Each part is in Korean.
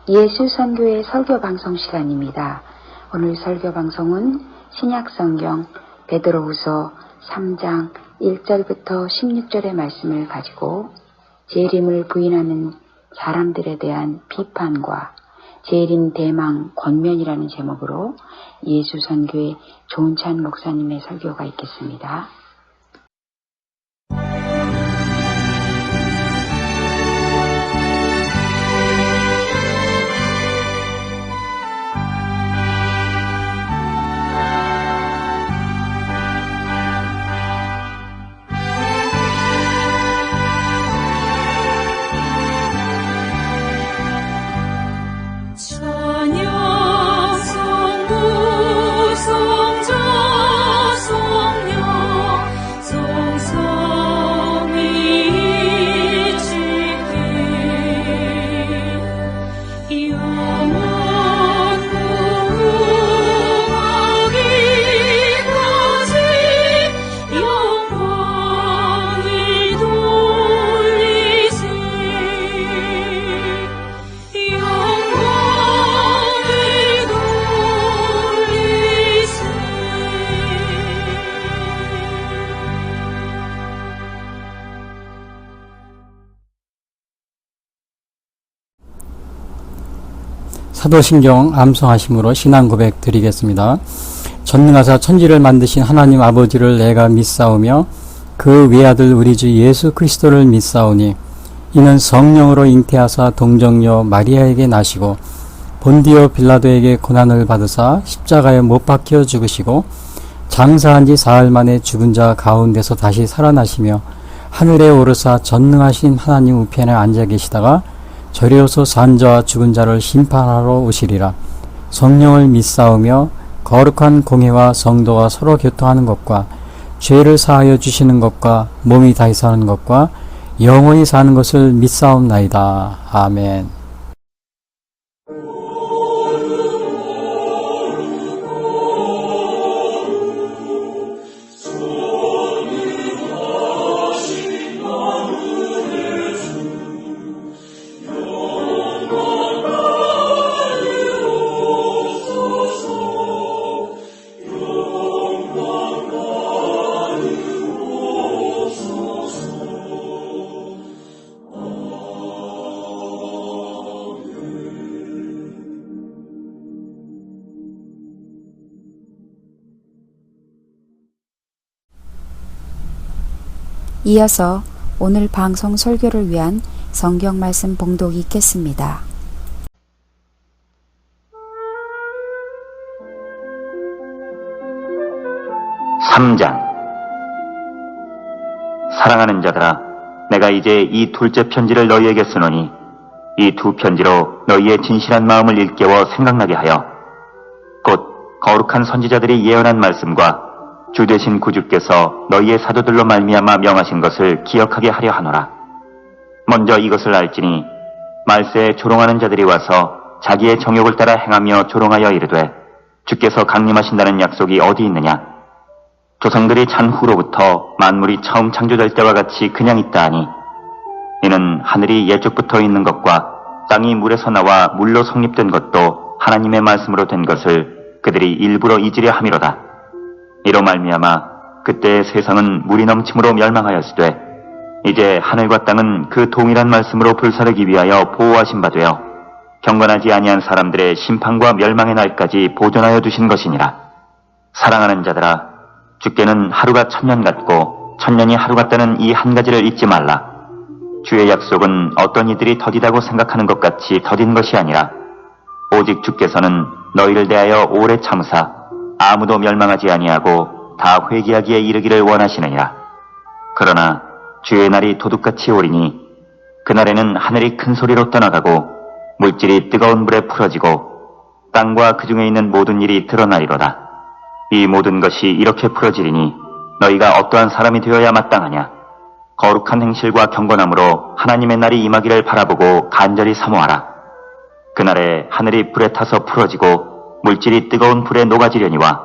예수선교의 설교방송 시간입니다. 오늘 설교방송은 신약성경 베드로후서 3장 1절부터 16절의 말씀을 가지고 재림을 부인하는 사람들에 대한 비판과 재림 대망 권면이라는 제목으로 예수선교의 조은찬 목사님의 설교가 있겠습니다. 사도신경 암송하심으로 신앙 고백 드리겠습니다. 전능하사 천지를 만드신 하나님 아버지를 내가 믿사오며 그 외아들 우리 주 예수 그리스도를 믿사오니 이는 성령으로 잉태하사 동정녀 마리아에게 나시고 본디오 빌라도에게 고난을 받으사 십자가에 못 박혀 죽으시고 장사한 지 사흘 만에 죽은 자 가운데서 다시 살아나시며 하늘에 오르사 전능하신 하나님 우편에 앉아 계시다가 저리로서 산 자와 죽은 자를 심판하러 오시리라. 성령을 믿사오며 거룩한 공회와 성도가 서로 교통하는 것과 죄를 사하여 주시는 것과 몸이 다시 사는 것과 영원히 사는 것을 믿사옵나이다. 아멘. 이어서 오늘 방송 설교를 위한 성경 말씀 봉독이 있겠습니다. 사랑하는 자들아, 내가 이제 이 둘째 편지를 너희에게 쓰노니 이 두 편지로 너희의 진실한 마음을 일깨워 생각나게 하여 곧 거룩한 선지자들이 예언한 말씀과 주 되신 구주께서 너희의 사도들로 말미암아 명하신 것을 기억하게 하려 하노라. 먼저 이것을 알지니 말세에 조롱하는 자들이 와서 자기의 정욕을 따라 행하며 조롱하여 이르되 주께서 강림하신다는 약속이 어디 있느냐? 조상들이 잔 후로부터 만물이 처음 창조될 때와 같이 그냥 있다 하니 이는 하늘이 예적부터 있는 것과 땅이 물에서 나와 물로 성립된 것도 하나님의 말씀으로 된 것을 그들이 일부러 잊으려 함이로다. 이로 말미암아 그때의 세상은 물이 넘침으로 멸망하였으되 이제 하늘과 땅은 그 동일한 말씀으로 불사르기 위하여 보호하신 바 되어 경건하지 아니한 사람들의 심판과 멸망의 날까지 보존하여 두신 것이니라. 사랑하는 자들아, 주께는 하루가 1000년 같고 1000년이 하루 같다는 이 한 가지를 잊지 말라. 주의 약속은 어떤 이들이 더디다고 생각하는 것 같이 더딘 것이 아니라 오직 주께서는 너희를 대하여 오래 참으사 아무도 멸망하지 아니하고 다 회개하기에 이르기를 원하시느니라. 그러나 주의 날이 도둑같이 오리니 그날에는 하늘이 큰 소리로 떠나가고 물질이 뜨거운 불에 풀어지고 땅과 그 중에 있는 모든 일이 드러나리로다. 이 모든 것이 이렇게 풀어지리니 너희가 어떠한 사람이 되어야 마땅하냐? 거룩한 행실과 경건함으로 하나님의 날이 임하기를 바라보고 간절히 사모하라. 그날에 하늘이 불에 타서 풀어지고 물질이 뜨거운 불에 녹아지려니와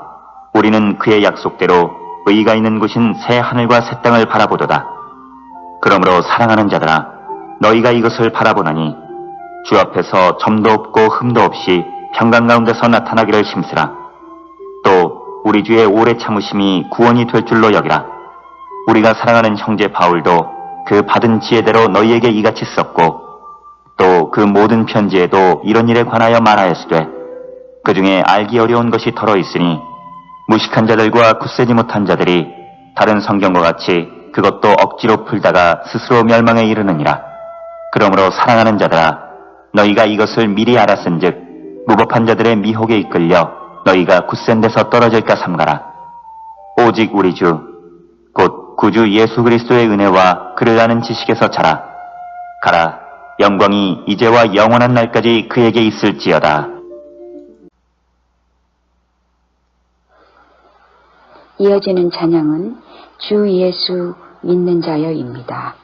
우리는 그의 약속대로 의가 있는 곳인 새 하늘과 새 땅을 바라보도다. 그러므로 사랑하는 자들아, 너희가 이것을 바라보나니 주 앞에서 점도 없고 흠도 없이 평강 가운데서 나타나기를 힘쓰라. 또 우리 주의 오래 참으심이 구원이 될 줄로 여기라. 우리가 사랑하는 형제 바울도 그 받은 지혜대로 너희에게 이같이 썼고 또 그 모든 편지에도 이런 일에 관하여 말하였으되 그 중에 알기 어려운 것이 덜어 있으니 무식한 자들과 굳세지 못한 자들이 다른 성경과 같이 그것도 억지로 풀다가 스스로 멸망에 이르느니라. 그러므로 사랑하는 자들아, 너희가 이것을 미리 알았은즉 무법한 자들의 미혹에 이끌려 너희가 굳센 데서 떨어질까 삼가라. 오직 우리 주 곧 구주 예수 그리스도의 은혜와 그를 아는 지식에서 자라. 가라. 영광이 이제와 영원한 날까지 그에게 있을지어다. 이어지는 찬양은 주 예수 믿는 자여입니다.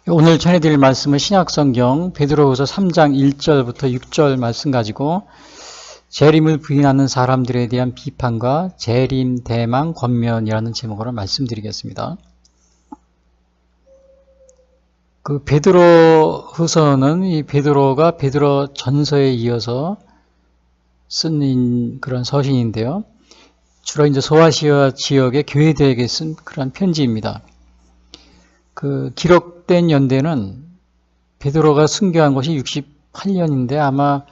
오늘 전해드릴 말씀은 신약성경 베드로후서 3장 1절부터 6절 말씀 가지고 재림을 부인하는 사람들에 대한 비판과 재림, 대망, 권면이라는 제목으로 말씀드리겠습니다. 그 베드로후서는 이 베드로가 베드로 전서에 이어서 쓴 그런 서신인데요. 주로 이제 소아시아 지역의 교회들에게 쓴 그런 편지입니다. 그 기록된 연대는 베드로가 순교한 것이 68년인데 아마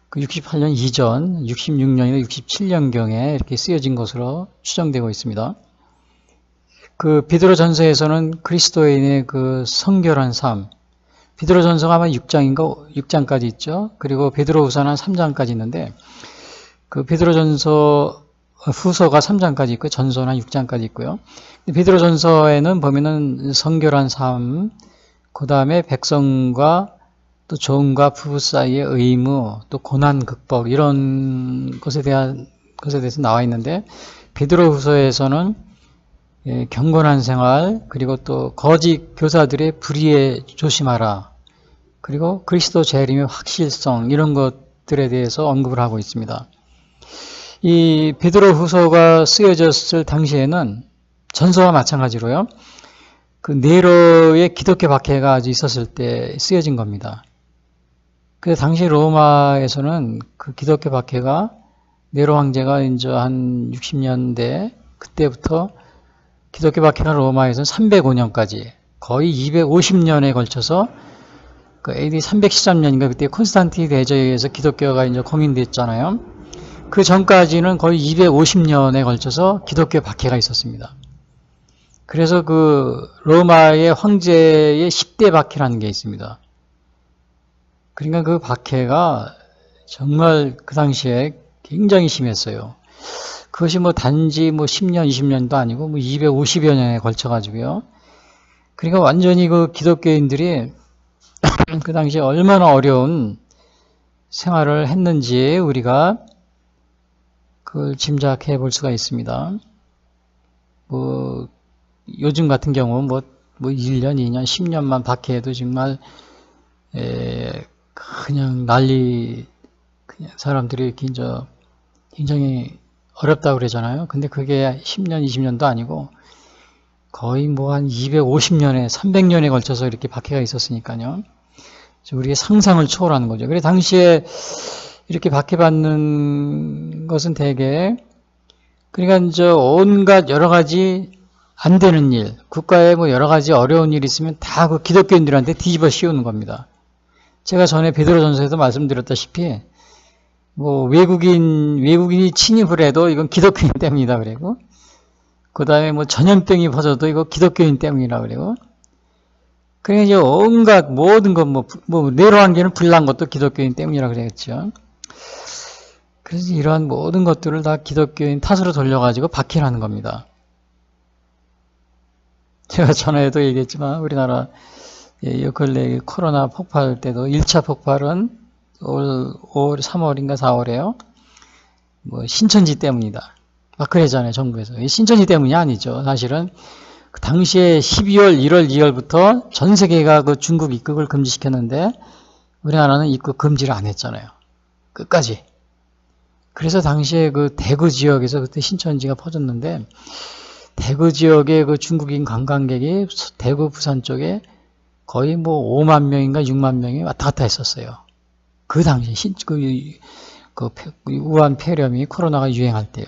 그 68년 이전 66년이나 67년경에 이렇게 쓰여진 것으로 추정되고 있습니다. 그 베드로 전서에서는 그리스도인의 그 성결한 삶, 베드로 전서가 아마 6장까지 있죠. 그리고 베드로 후서는 3장까지 있는데 그 베드로 전서 후서가 3장까지 있고 전서는 6장까지 있고요. 베드로 전서에는 보면은 성결한 삶, 그 다음에 백성과 또 종과 부부 사이의 의무, 또 고난 극복 이런 것에 대해서 나와 있는데 베드로 후서에서는 경건한 생활, 그리고 또 거짓 교사들의 불의에 조심하라, 그리고 그리스도 재림의 확실성 이런 것들에 대해서 언급을 하고 있습니다. 이 베드로 후서가 쓰여졌을 당시에는 전서와 마찬가지로요. 그 네로의 기독교 박해가 아주 있었을 때 쓰여진 겁니다. 그 당시 로마에서는 그 기독교 박해가 네로 황제가 이제 한 60년대 그때부터 기독교 박해가 로마에서는 305년까지 거의 250년에 걸쳐서 그 AD 313년인가 그때 콘스탄틴 대제에 의해서 기독교가 이제 공인됐잖아요. 그 전까지는 거의 250년에 걸쳐서 기독교 박해가 있었습니다. 그래서 그 로마의 황제의 10대 박해라는 게 있습니다. 그러니까 그 박해가 정말 그 당시에 굉장히 심했어요. 그것이 뭐 단지 뭐 10년, 20년도 아니고 뭐 250여 년에 걸쳐 가지고요. 그러니까 완전히 그 기독교인들이 그 당시에 얼마나 어려운 생활을 했는지 우리가 그걸 짐작해 볼 수가 있습니다. 뭐 요즘 같은 경우 뭐 1년, 2년, 10년만 박해해도 정말 그냥 난리, 그냥 사람들이 굉장히 어렵다고 그러잖아요. 근데 그게 10년, 20년도 아니고 거의 뭐 한 250년에, 300년에 걸쳐서 이렇게 박해가 있었으니까요. 우리의 상상을 초월하는 거죠. 그래 당시에 이렇게 박해받는 것은 대개 그러니까 이제 온갖 여러 가지 안 되는 일, 국가에 뭐 여러 가지 어려운 일이 있으면 다 그 기독교인들한테 뒤집어 씌우는 겁니다. 제가 전에 베드로전서에도 말씀드렸다시피 뭐 외국인이 침입을 해도 이건 기독교인 때문이다 그러고, 그 다음에 뭐 전염병이 퍼져도 이거 기독교인 때문이라 그러고, 그러니까 이제 온갖 모든 것 뭐 내로한계는 불난 것도 기독교인 때문이라 그랬죠. 그래서 이러한 모든 것들을 다 기독교인 탓으로 돌려가지고 박해하는 겁니다. 제가 전에도 얘기했지만 우리나라 요 근래 코로나 폭발 때도 1차 폭발은 올 3월인가 4월에요. 뭐 신천지 때문이다. 막 그러잖아요, 정부에서. 신천지 때문이 아니죠. 사실은 그 당시에 12월, 1월, 2월부터 전 세계가 그 중국 입국을 금지시켰는데 우리나라는 입국 금지를 안 했잖아요. 끝까지. 그래서 당시에 그 대구 지역에서 그때 신천지가 퍼졌는데 대구 지역의 그 중국인 관광객이 대구 부산 쪽에 거의 뭐 5만 명인가 6만 명이 왔다 갔다 했었어요. 그 당시에 우한 폐렴이 코로나가 유행할 때요.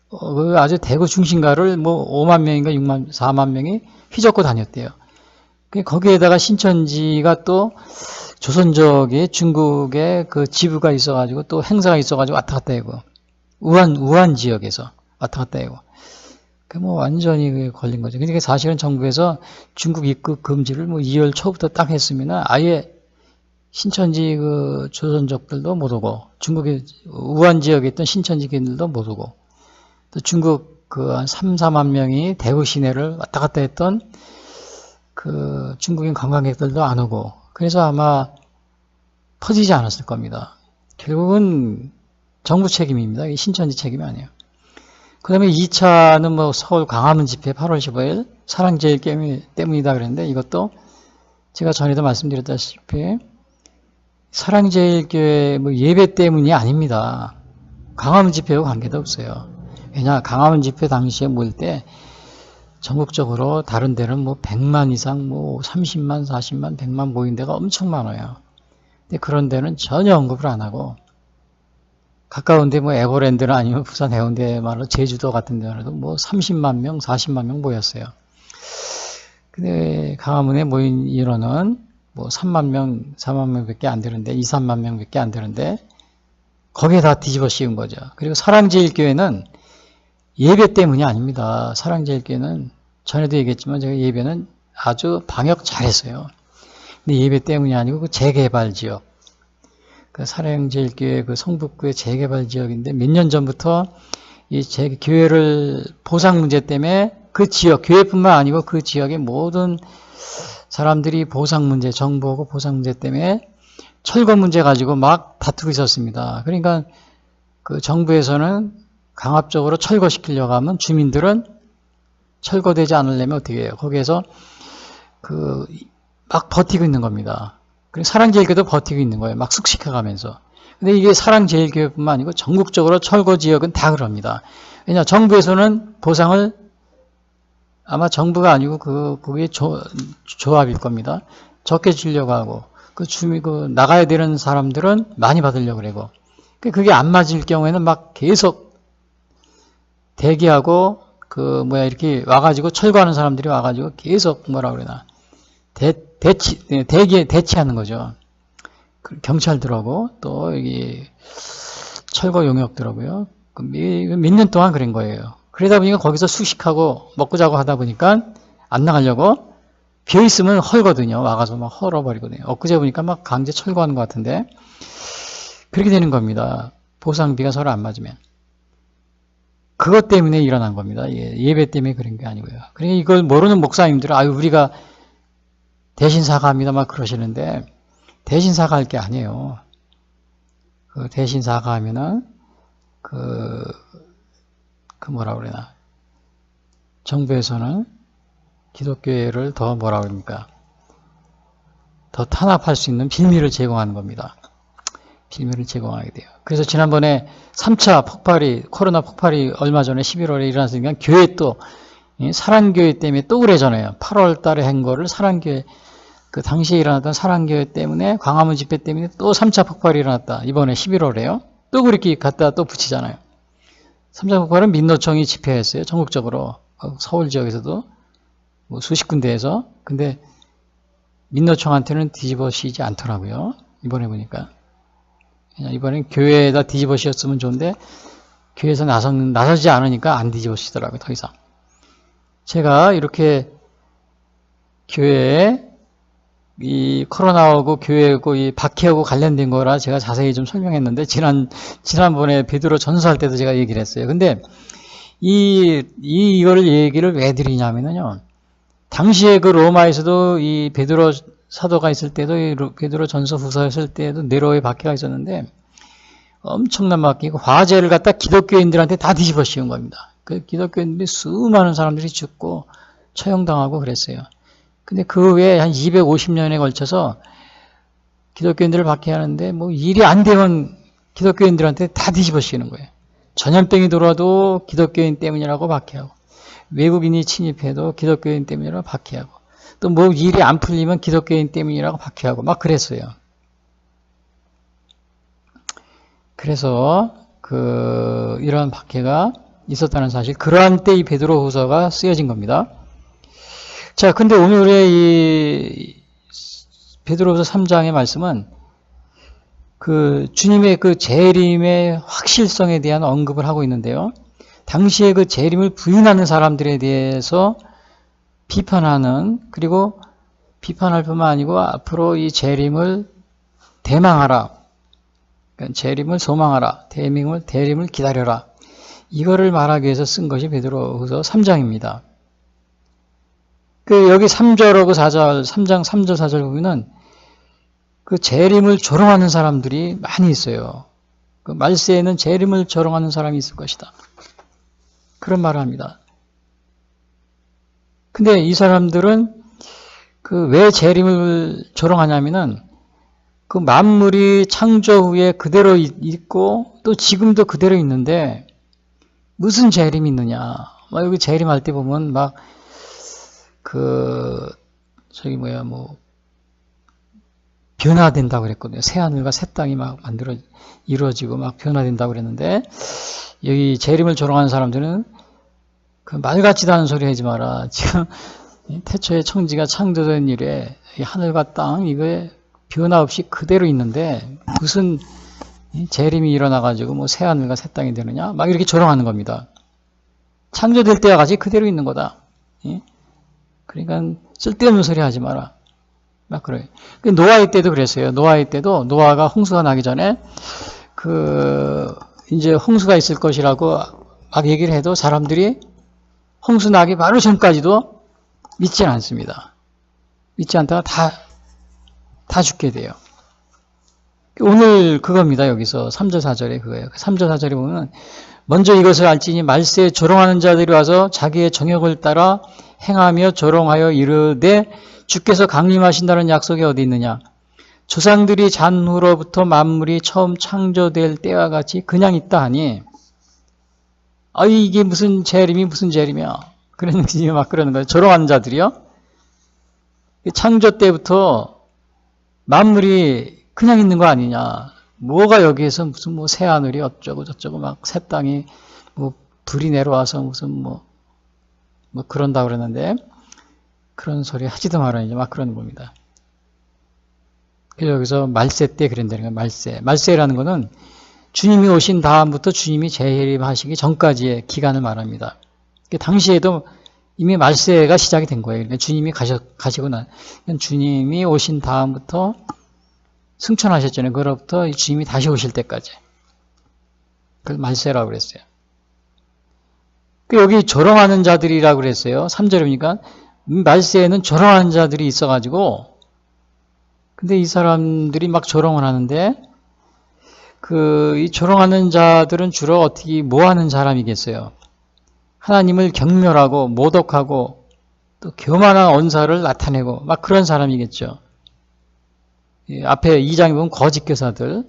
그 아주 대구 중심가를 뭐 5만 명인가 6만 4만 명이 휘젓고 다녔대요. 거기에다가 신천지가 또 조선족의 중국에 그 지부가 있어가지고 또 행사가 있어가지고 왔다 갔다 하고 우한 지역에서 왔다 갔다 하고 그 뭐 완전히 걸린 거죠. 그러니까 사실은 정부에서 중국 입국 금지를 뭐 2월 초부터 딱 했으면 아예 신천지 그 조선족들도 못 오고 중국의 우한 지역에 있던 신천지인들도 못 오고 또 중국 그 한 3, 4만 명이 대구 시내를 왔다 갔다 했던 그 중국인 관광객들도 안 오고 그래서 아마 퍼지지 않았을 겁니다. 결국은 정부 책임입니다. 신천지 책임이 아니에요. 그 다음에 2차는 뭐 서울 광화문 집회 8월 15일 사랑제일 때문이다 그랬는데 이것도 제가 전에도 말씀드렸다시피 사랑제일교회 뭐 예배 때문이 아닙니다. 광화문 집회하고 관계도 없어요. 왜냐 광화문 집회 당시에 모일 때 전국적으로 다른 데는 뭐 100만 이상 뭐 30만 40만 100만 모인 데가 엄청 많아요. 근데 그런 데는 전혀 언급을 안 하고 가까운데 뭐 에버랜드나 아니면 부산 해운대 말로 제주도 같은 데라도 뭐 30만 명 40만 명 모였어요. 근데 광화문에 모인 인원은 뭐 3만 명 4만 명밖에 안 되는데 2, 3만 명밖에 안 되는데 거기에 다 뒤집어 씌운 거죠. 그리고 사랑제일교회는 예배 때문이 아닙니다. 사랑제일교회는 전에도 얘기했지만 제가 예배는 아주 방역 잘했어요. 근데 예배 때문이 아니고 그 재개발 지역, 그 사랑제일교회 그 성북구의 재개발 지역인데 몇 년 전부터 이 교회를 보상 문제 때문에 그 지역, 교회뿐만 아니고 그 지역의 모든 사람들이 보상 문제, 정부하고 보상 문제 때문에 철거 문제 가지고 막 다투고 있었습니다. 그러니까 그 정부에서는 강압적으로 철거시키려고 하면 주민들은 철거되지 않으려면 어떻게 해요? 거기에서 그 막 버티고 있는 겁니다. 그리고 사랑제일교회도 버티고 있는 거예요. 막 숙식해가면서. 근데 이게 사랑제일교회뿐만 아니고 전국적으로 철거 지역은 다 그럽니다. 왜냐 정부에서는 보상을 아마 정부가 아니고 그게 조합일 겁니다. 적게 주려고 하고 그 나가야 되는 사람들은 많이 받으려고 그러고 그게 안 맞을 경우에는 막 계속 대기하고 이렇게 와가지고 철거하는 사람들이 와가지고 계속 뭐라 그러나 대치하는 거죠. 경찰들하고 또 여기 철거 용역들하고요. 몇 년 동안 그런 거예요. 그러다 보니까 거기서 수식하고 먹고 자고 하다 보니까 안 나가려고 비어 있으면 헐거든요. 와가서 막 헐어버리거든요. 엊그제 보니까 막 강제 철거하는 것 같은데 그렇게 되는 겁니다. 보상비가 서로 안 맞으면. 그것 때문에 일어난 겁니다. 예배 때문에 그런 게 아니고요. 그러니까 이걸 모르는 목사님들은 아유 우리가 대신 사과합니다 막 그러시는데 대신 사과할 게 아니에요. 그 대신 사과하면은 그 뭐라 그러나 정부에서는 기독교회를 더 뭐라 그럽니까? 더 탄압할 수 있는 빌미를 제공하는 겁니다. 빌미를 제공하게 돼요. 그래서 지난번에 3차 폭발이 코로나 폭발이 얼마 전에 11월에 일어났으니까 교회 또 사랑교회 때문에 또 그러잖아요. 8월 달에 한 거를 사랑교회 그 당시에 일어났던 사랑교회 때문에 광화문 집회 때문에 또 3차 폭발이 일어났다. 이번에 11월에요. 또 그렇게 갖다 또 붙이잖아요. 3차 폭발은 민노총이 집회했어요. 전국적으로. 서울 지역에서도 뭐 수십 군데에서. 근데 민노총한테는 뒤집어 씌지 않더라고요. 이번에 보니까. 그냥 이번엔 교회에다 뒤집어 씌웠으면 좋은데 교회에서 나서지 않으니까 안 뒤집어 씌더라고요. 더 이상. 제가 이렇게 교회에 이 코로나하고 교회하고 이 박해하고 관련된 거라 제가 자세히 좀 설명했는데 지난번에 베드로 전서할 때도 제가 얘기를 했어요. 근데 이거를 얘기를 왜 드리냐면요. 당시에 그 로마에서도 이 베드로 사도가 있을 때도 베드로 전서 후서였을 때도 네로의 박해가 있었는데 엄청난 박해고 화재를 갖다 기독교인들한테 다 뒤집어 씌운 겁니다. 그 기독교인들이 수많은 사람들이 죽고 처형당하고 그랬어요. 근데 그 외에 한 250년에 걸쳐서 기독교인들을 박해하는데 뭐 일이 안 되면 기독교인들한테 다 뒤집어 씌우는 거예요. 전염병이 들어와도 기독교인 때문이라고 박해하고 외국인이 침입해도 기독교인 때문이라고 박해하고 또 뭐 일이 안 풀리면 기독교인 때문이라고 박해하고 막 그랬어요. 그래서 이러한 박해가 있었다는 사실, 그러한 때 이 베드로후서가 쓰여진 겁니다. 자, 근데 오늘의 이 베드로후서 3장의 말씀은 그 주님의 그 재림의 확실성에 대한 언급을 하고 있는데요. 당시에 그 재림을 부인하는 사람들에 대해서 비판하는, 그리고 비판할 뿐만 아니고 앞으로 이 재림을 대망하라, 그러니까 재림을 소망하라, 대림을 기다려라, 이거를 말하기 위해서 쓴 것이 베드로후서 3장입니다. 여기 3절하고 4절, 3장 3절 4절 보면은 그 재림을 조롱하는 사람들이 많이 있어요. 그 말세에는 재림을 조롱하는 사람이 있을 것이다, 그런 말을 합니다. 근데 이 사람들은 왜 재림을 조롱하냐면은 그 만물이 창조 후에 그대로 있고 또 지금도 그대로 있는데 무슨 재림이 있느냐. 여기 재림할 때 보면 변화된다고 그랬거든요. 새하늘과 새 땅이 이루어지고 변화된다고 그랬는데, 여기 재림을 조롱하는 사람들은 말 같지도 않은 소리 하지 마라. 지금 태초에 청지가 창조된 이래 하늘과 땅 이거에 변화 없이 그대로 있는데 무슨 재림이 일어나가지고 새하늘과 새 땅이 되느냐? 이렇게 조롱하는 겁니다. 창조될 때와 같이 그대로 있는 거다. 그러니까 쓸데없는 소리 하지 마라. 그래요. 노아의 때도 그랬어요. 노아의 때도 노아가 홍수가 나기 전에 이제 홍수가 있을 것이라고 얘기를 해도 사람들이 홍수 나기 바로 전까지도 믿지 않습니다. 믿지 않다가 다 죽게 돼요. 오늘 그겁니다. 여기서 3절 4절에 그거예요. 3절 4절에 보면 먼저 이것을 알지니 말세에 조롱하는 자들이 와서 자기의 정욕을 따라 행하며 조롱하여 이르되 주께서 강림하신다는 약속이 어디 있느냐. 조상들이 잔후로부터 만물이 처음 창조될 때와 같이 그냥 있다 하니 이게 무슨 재림이야. 그러는 거예요. 조롱하는 자들이요. 창조 때부터 만물이 그냥 있는 거 아니냐. 뭐가 여기에서 무슨 새하늘이 어쩌고 저쩌고 새 땅이 불이 내려와서 무슨 그런다 그러는데 그런 소리 하지도 말아야지. 그러는 겁니다. 그래서 여기서 말세 때 그런다는 거예요. 말세라는 거는 주님이 오신 다음부터 주님이 재림하시기 전까지의 기간을 말합니다. 당시에도 이미 말세가 시작이 된 거예요. 그러니까 주님이 가시고 주님이 오신 다음부터 승천하셨잖아요. 그로부터 주님이 다시 오실 때까지. 그걸 말세라고 그랬어요. 여기 조롱하는 자들이라고 그랬어요. 3절에 보니까 말세에는 조롱하는 자들이 있어가지고 근데 이 사람들이 막 조롱을 하는데 이 조롱하는 자들은 주로 어떻게 뭐 하는 사람이겠어요? 하나님을 경멸하고 모독하고 또 교만한 언사를 나타내고 막 그런 사람이겠죠. 앞에 2장에 보면 거짓 교사들,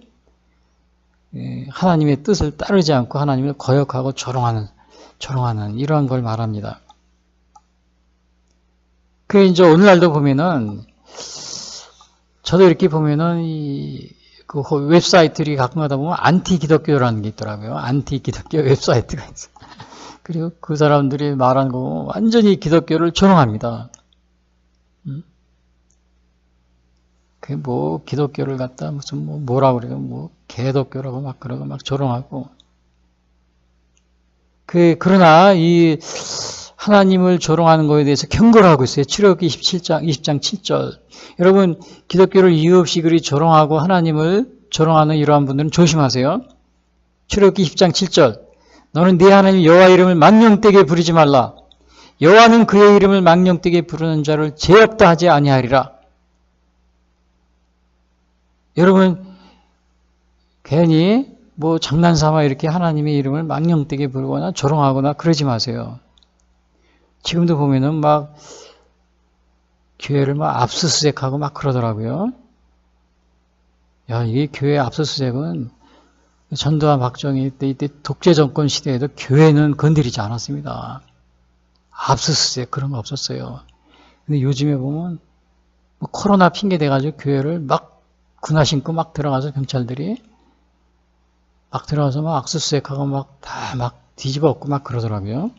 하나님의 뜻을 따르지 않고 하나님을 거역하고 조롱하는 이러한 걸 말합니다. 이제 오늘날도 보면은 저도 이렇게 보면은 그 웹사이트들이 가끔가다 보면 안티 기독교라는 게 있더라고요. 안티 기독교 웹사이트가 있어요. 그리고 그 사람들이 말하는 거 완전히 기독교를 조롱합니다. 그게 뭐 기독교를 갖다 무슨 뭐라고 그래요? 개독교라고 막 그러고 막 조롱하고. 그러나 이 하나님을 조롱하는 거에 대해서 경고를 하고 있어요. 출애굽기 20장 7절. 여러분 기독교를 이유 없이 그리 조롱하고 하나님을 조롱하는 이러한 분들은 조심하세요. 출애굽기 10장 7절. 너는 네 하나님 여호와 이름을 망령되게 부르지 말라. 여호와는 그의 이름을 망령되게 부르는 자를 죄 없다 하지 아니하리라. 여러분 괜히 장난삼아 이렇게 하나님의 이름을 망령되게 부르거나 조롱하거나 그러지 마세요. 지금도 보면은 막 교회를 막 압수수색하고 막 그러더라고요. 야, 이게 교회 압수수색은 전두환 박정희 이때 독재 정권 시대에도 교회는 건드리지 않았습니다. 압수수색 그런 거 없었어요. 근데 요즘에 보면 코로나 핑계 대가지고 교회를 막 군화 신고 막 들어가서 경찰들이 막 들어가서 막 압수수색하고 막 다 막 뒤집어 엎고 막 그러더라고요.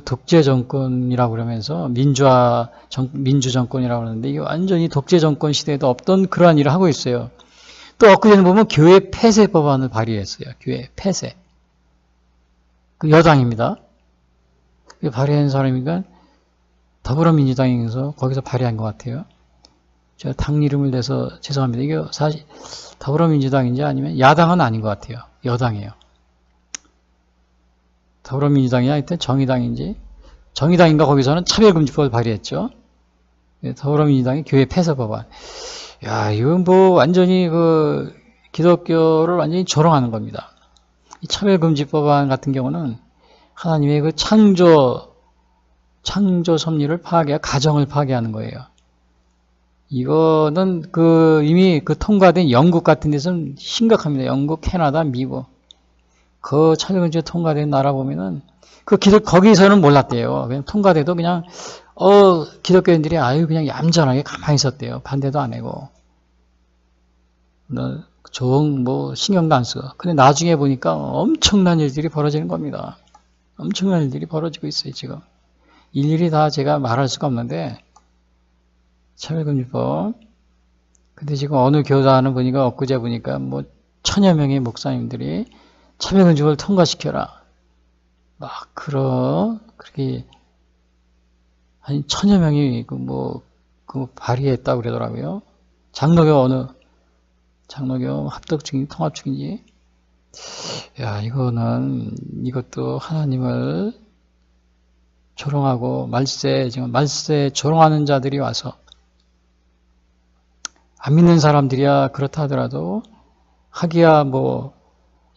독재 정권이라고 그러면서 민주 정권이라고 그러는데 이게 완전히 독재 정권 시대에도 없던 그러한 일을 하고 있어요. 또 엊그제는 보면 교회 폐쇄 법안을 발의했어요. 교회 폐쇄. 그 여당입니다. 발의한 사람이니까 더불어민주당에서 거기서 발의한 것 같아요. 제가 당 이름을 내서 죄송합니다. 이게 사실 더불어민주당인지 아니면 야당은 아닌 것 같아요. 여당이에요. 더불어민주당이나 이때 정의당인가 거기서는 차별금지법을 발의했죠. 더불어민주당이 교회 폐쇄 법안. 야, 이건 완전히 기독교를 완전히 조롱하는 겁니다. 이 차별금지법안 같은 경우는 하나님의 그 창조 섭리를 가정을 파괴하는 거예요. 이거는 이미 통과된 영국 같은 데서는 심각합니다. 영국, 캐나다, 미국. 그 차별금지가 통과된 나라 보면은 거기서는 몰랐대요. 그냥 통과돼도 그냥 기독교인들이 그냥 얌전하게 가만히 있었대요. 반대도 안 하고. 신경도 안 쓰고. 근데 나중에 보니까 엄청난 일들이 벌어지는 겁니다. 엄청난 일들이 벌어지고 있어요, 지금. 일일이 다 제가 말할 수가 없는데, 차별금지법. 근데 지금 어느 교단을 보니까, 엊그제 보니까 1000여 명의 목사님들이 차별금지법을 통과시켜라. 그렇게, 한 1000여 명이 발의했다고 그러더라고요. 장로교 합덕 중인지 통합 중인지. 야, 이것도 하나님을 조롱하고 지금 말세 조롱하는 자들이 와서 안 믿는 사람들이야 그렇다 하더라도 하기야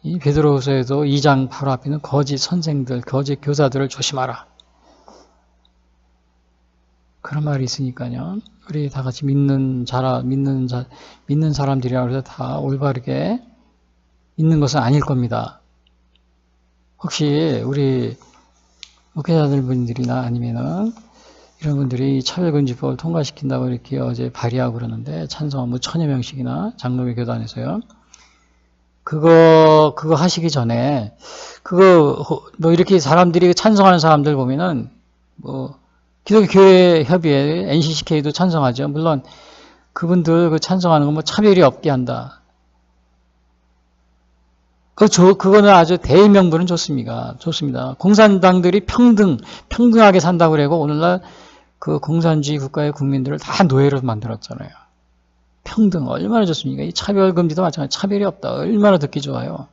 이 베드로후서에도 2장 바로 앞에 있는 거짓 선생들, 거짓 교사들을 조심하라. 그런 말이 있으니까요. 우리 다 같이 믿는 사람들이라고 해서 다 올바르게 있는 것은 아닐 겁니다. 혹시 우리 목회자들 분들이나 아니면은 이런 분들이 차별금지법을 통과시킨다고 이렇게 어제 발의하고 그러는데 찬성한 1000여 명씩이나 장로교 교단에서요. 그거 하시기 전에 이렇게 사람들이 찬성하는 사람들 보면은 기독교회 협의회 NCCK도 찬성하죠. 물론 그분들 찬성하는 건 차별이 없게 한다. 그거는 아주 대의명분은 좋습니다. 공산당들이 평등하게 산다고 그러고 오늘날 그 공산주의 국가의 국민들을 다 노예로 만들었잖아요. 평등 얼마나 좋습니까? 이 차별금지도 마찬가지. 차별이 없다. 얼마나 듣기 좋아요.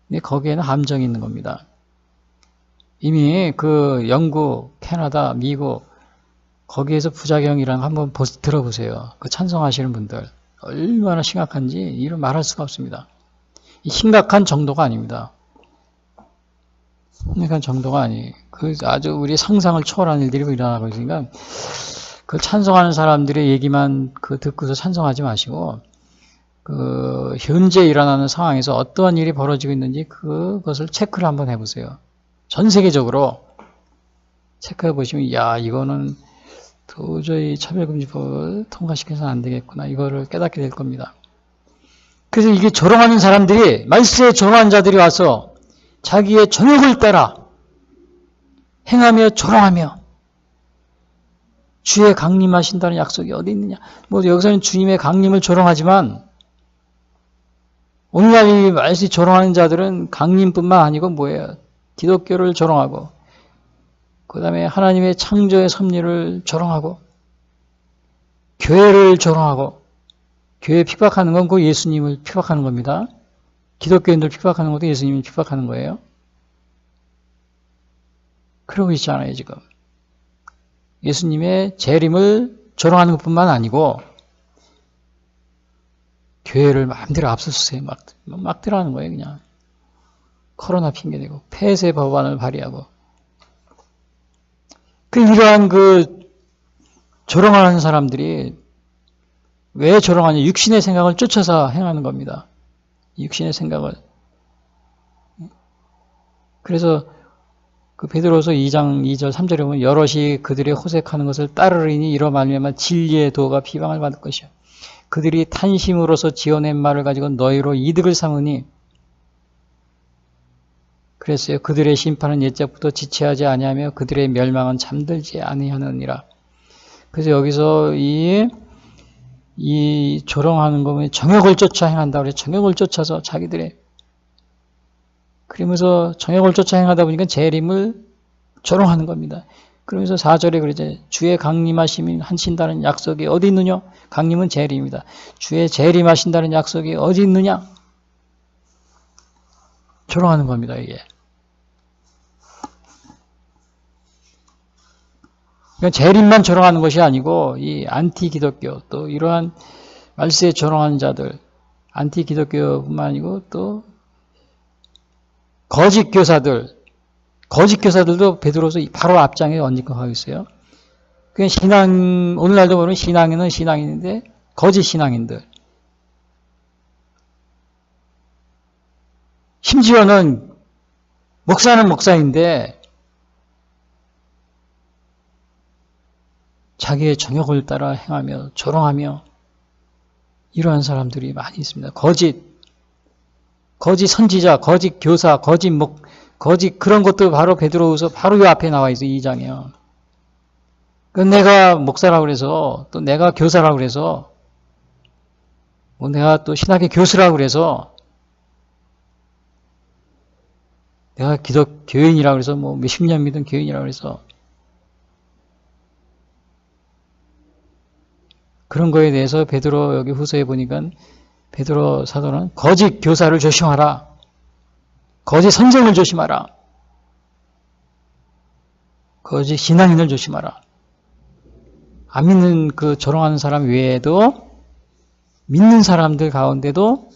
근데 거기에는 함정이 있는 겁니다. 이미 그 영국, 캐나다, 미국 거기에서 부작용이랑 한번 들어보세요. 그 찬성하시는 분들 얼마나 심각한지 이런 말할 수가 없습니다. 심각한 정도가 아닙니다. 심각한 정도가 아니에요. 그 아주 우리 상상을 초월한 일들이 일어나고 있으니까 그 찬성하는 사람들의 얘기만 듣고서 찬성하지 마시고 그 현재 일어나는 상황에서 어떠한 일이 벌어지고 있는지 그것을 체크를 한번 해보세요. 전 세계적으로 체크해 보시면 야 이거는 도저히 차별금지법을 통과시켜서는 안 되겠구나 이거를 깨닫게 될 겁니다. 그래서 이게 조롱하는 사람들이 말세에 조롱한 자들이 와서 자기의 정욕을 따라 행하며 조롱하며 주의 강림하신다는 약속이 어디 있느냐. 뭐 여기서는 주님의 강림을 조롱하지만 오늘날 이 말세 조롱하는 자들은 강림뿐만 아니고 뭐예요? 기독교를 조롱하고 그 다음에 하나님의 창조의 섭리를 조롱하고 교회를 조롱하고 교회 핍박하는 건 그 예수님을 핍박하는 겁니다. 기독교인들 핍박하는 것도 예수님을 핍박하는 거예요. 그러고 있잖아요, 지금. 예수님의 재림을 조롱하는 것뿐만 아니고 교회를 마음대로 앞서서요. 막 들어가는 거예요, 그냥. 코로나 핑계대고 폐쇄 법안을 발의하고. 이러한 조롱하는 사람들이 왜 조롱하냐? 육신의 생각을 쫓아서 행하는 겁니다. 육신의 생각을. 그래서 그 베드로서 2장 2절 3절에 보면 여럿이 그들의 호색하는 것을 따르리니 이로 말미암아 진리의 도가 비방을 받을 것이요. 그들이 탄심으로서 지어낸 말을 가지고 너희로 이득을 삼으니 그랬어요. 그들의 심판은 옛적부터 지체하지 아니하며 그들의 멸망은 잠들지 아니하느니라. 그래서 여기서 이 조롱하는 거면 정욕을 쫓아 행한다고 그래요. 정욕을 쫓아서 자기들의 그러면서 정욕을 쫓아 행하다 보니까 재림을 조롱하는 겁니다. 그러면서 4절에 그러죠. 주의 강림하심이 하신다는 약속이 어디 있느냐? 강림은 재림입니다. 주의 재림하신다는 약속이 어디 있느냐? 조롱하는 겁니다, 이게. 그러니까 재림만 조롱하는 것이 아니고 이 안티 기독교 또 이러한 말세에 조롱하는 자들 안티 기독교뿐만 아니고 또 거짓 교사들도 베드로서 바로 앞장에 언급하고 있어요. 그 오늘날도 보면 신앙인은 신앙인인데 거짓 신앙인들. 심지어는 목사는 목사인데 자기의 정욕을 따라 행하며 조롱하며 이러한 사람들이 많이 있습니다. 거짓 선지자, 거짓 교사, 거짓 그런 것도 바로 베드로후서 바로 이 앞에 나와 있어요. 2장이요. 내가 목사라고 그래서 또 내가 교사라고 그래서 뭐 내가 또 신학의 교수라고 그래서 내가 교인이라고 그래서 뭐 몇십 년 믿은 교인이라고 그래서 그런 거에 대해서 베드로 여기 후서에 보니까 베드로 사도는 거짓 교사를 조심하라. 거짓 선생을 조심하라. 거짓 신앙인을 조심하라. 안 믿는 그 조롱하는 사람 외에도 믿는 사람들 가운데도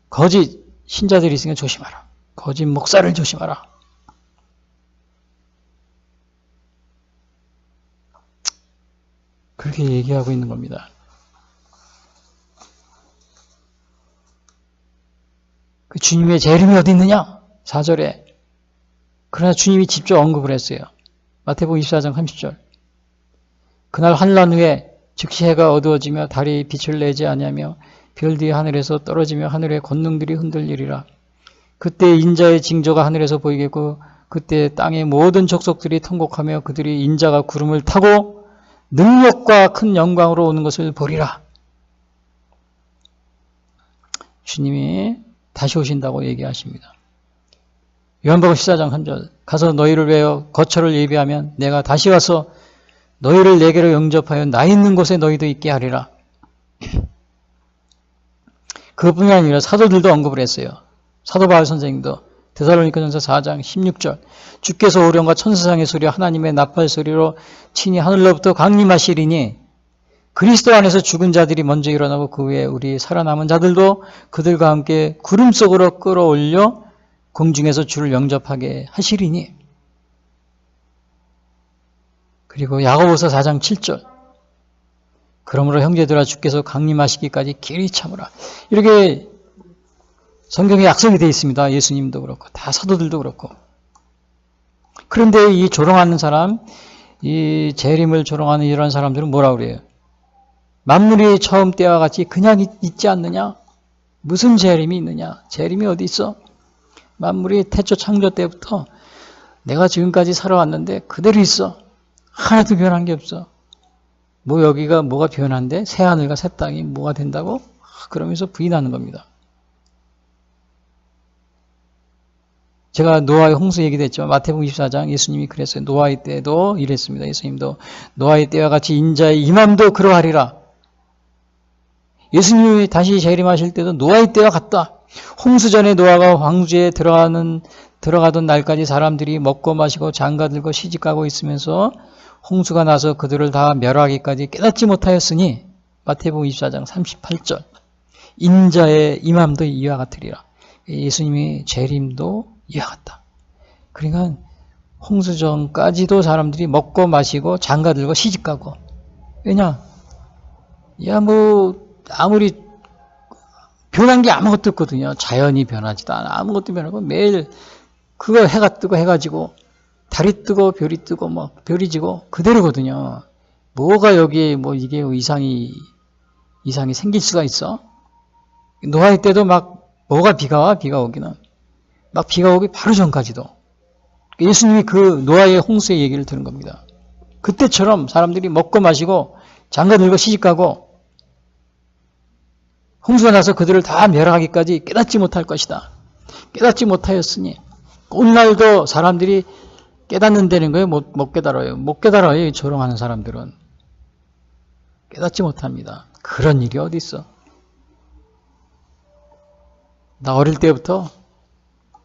거짓 신자들이 있으니까 조심하라. 거짓 목사를 조심하라. 그렇게 얘기하고 있는 겁니다. 그 주님의 재림이 어디 있느냐? 4절에. 그러나 주님이 직접 언급을 했어요. 마태복음 24장 30절. 그날 환란 후에 즉시 해가 어두워지며 달이 빛을 내지 아니하며 별들이 하늘에서 떨어지며 하늘의 권능들이 흔들리리라. 그때 인자의 징조가 하늘에서 보이겠고 그때 땅의 모든 족속들이 통곡하며 그들이 인자가 구름을 타고 능력과 큰 영광으로 오는 것을 보리라. 주님이 다시 오신다고 얘기하십니다. 요한복음 14장 3절 가서 너희를 위하여 거처를 예비하면 내가 다시 와서 너희를 내게로 영접하여 나 있는 곳에 너희도 있게 하리라. 그것뿐이 아니라 사도들도 언급을 했어요. 사도 바울 선생님도 데살로니가전서 4장 16절 주께서 오령과 천사장의 소리와 하나님의 나팔 소리로 친히 하늘로부터 강림하시리니 그리스도 안에서 죽은 자들이 먼저 일어나고 그 후에 우리 살아남은 자들도 그들과 함께 구름 속으로 끌어올려 공중에서 주를 영접하게 하시리니. 그리고 야고보서 4장 7절 그러므로 형제들아 주께서 강림하시기까지 길이 참으라. 이렇게 성경에 약속이 되어 있습니다. 예수님도 그렇고 다 사도들도 그렇고. 그런데 이 조롱하는 사람, 이 재림을 조롱하는 이런 사람들은 뭐라 그래요? 만물이 처음 때와 같이 그냥 있지 않느냐? 무슨 재림이 있느냐? 재림이 어디 있어? 만물이 태초 창조 때부터 내가 지금까지 살아왔는데 그대로 있어. 하나도 변한 게 없어. 뭐 여기가 뭐가 변한데? 새하늘과 새 땅이 뭐가 된다고? 그러면서 부인하는 겁니다. 제가 노아의 홍수 얘기도 했지만 마태복음 24장 예수님이 그랬어요. 노아의 때도 이랬습니다. 예수님도 노아의 때와 같이 인자의 임함도 그러하리라. 예수님이 다시 재림하실 때도 노아의 때와 같다. 홍수 전에 노아가 황제에 들어가던 날까지 사람들이 먹고 마시고 장가들고 시집가고 있으면서 홍수가 나서 그들을 다 멸하기까지 깨닫지 못하였으니 마태복음 24장 38절 인자의 임함도 이와 같으리라. 예수님의 재림도 이와 같다. 그러니까 홍수 전까지도 사람들이 먹고 마시고 장가들고 시집가고. 왜냐? 아무리 변한 게 아무것도 없거든요. 자연이 변하지도 않아. 아무것도 변하고 매일 그거 해가 뜨고 해가지고 달이 뜨고 별이 뜨고 뭐 별이 지고 그대로거든요. 뭐가 여기에 뭐 이게 이상이 생길 수가 있어? 노아의 때도 막 뭐가 비가 오기는 막 비가 오기 바로 전까지도 예수님이 그 노아의 홍수의 얘기를 들은 겁니다. 그때처럼 사람들이 먹고 마시고 장가들고 시집가고 홍수가 나서 그들을 다 멸하기까지 깨닫지 못할 것이다. 깨닫지 못하였으니 오늘날도 사람들이 깨닫는다는 거예요. 못 깨달아요. 못 깨달아요. 조롱하는 사람들은. 깨닫지 못합니다. 그런 일이 어디 있어. 나 어릴 때부터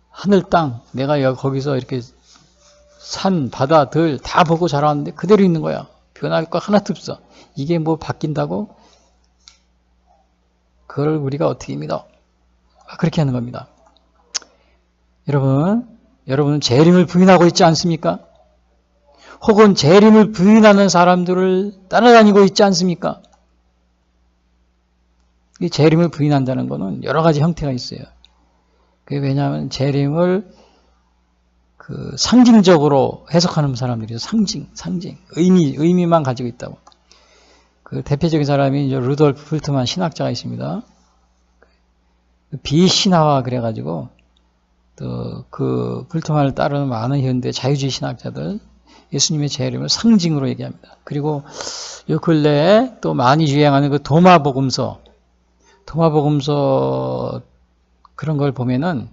하늘 땅 내가 거기서 이렇게 산, 바다, 들 다 보고 자라왔는데 그대로 있는 거야. 변할 거 하나도 없어. 이게 뭐 바뀐다고? 그걸 우리가 어떻게 믿어? 그렇게 하는 겁니다. 여러분은 재림을 부인하고 있지 않습니까? 혹은 재림을 부인하는 사람들을 따라다니고 있지 않습니까? 이 재림을 부인한다는 것은 여러 가지 형태가 있어요. 그게 왜냐하면 재림을 상징적으로 해석하는 사람들이죠. 상징, 의미만 가지고 있다고. 그 대표적인 사람이 이제 루돌프 풀트만 신학자가 있습니다. 비신화화 그래가지고 또 그 풀트만을 따르는 많은 현대 자유주의 신학자들 예수님의 재림을 상징으로 얘기합니다. 그리고 요 근래에 또 많이 유행하는 그 도마복음서 그런 걸 보면은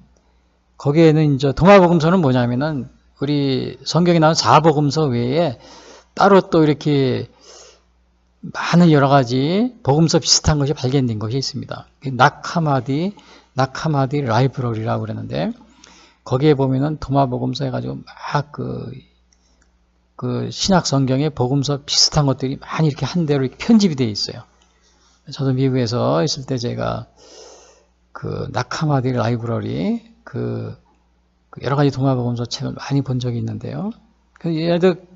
거기에는 이제 도마복음서는 뭐냐면은 우리 성경에 나온 사복음서 외에 따로 또 이렇게 많은 여러 가지 복음서 비슷한 것이 발견된 것이 있습니다. 낙하마디 라이브러리라고 그러는데 거기에 보면은 도마복음서 해가지고 막 그 신약 성경의 복음서 비슷한 것들이 많이 이렇게 한 대로 이렇게 편집이 되어 있어요. 저도 미국에서 있을 때 제가 그 낙하마디 라이브러리 그 여러 가지 도마복음서 책을 많이 본 적이 있는데요. 얘네들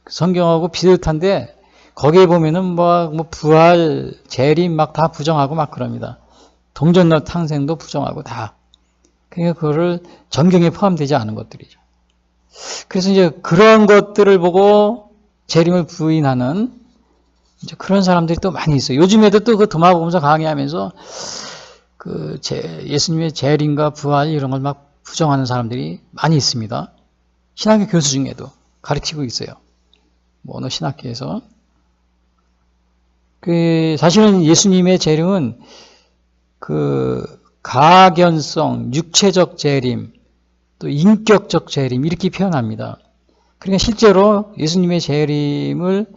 성경하고 비슷한데 거기에 보면은 뭐 부활, 재림 막 다 부정하고 막 그럽니다. 동전너 탕생도 부정하고 다. 그러니까 그거를 전경에 포함되지 않은 것들이죠. 그래서 이제 그런 것들을 보고 재림을 부인하는 이제 그런 사람들이 또 많이 있어요. 요즘에도 또 그 도마복음서 강의하면서 예수님의 재림과 부활 이런 걸 막 부정하는 사람들이 많이 있습니다. 신학교 교수 중에도 가르치고 있어요. 뭐 어느 신학교에서. 사실은 예수님의 재림은 가견성, 육체적 재림, 또 인격적 재림 이렇게 표현합니다. 그러니까 실제로 예수님의 재림을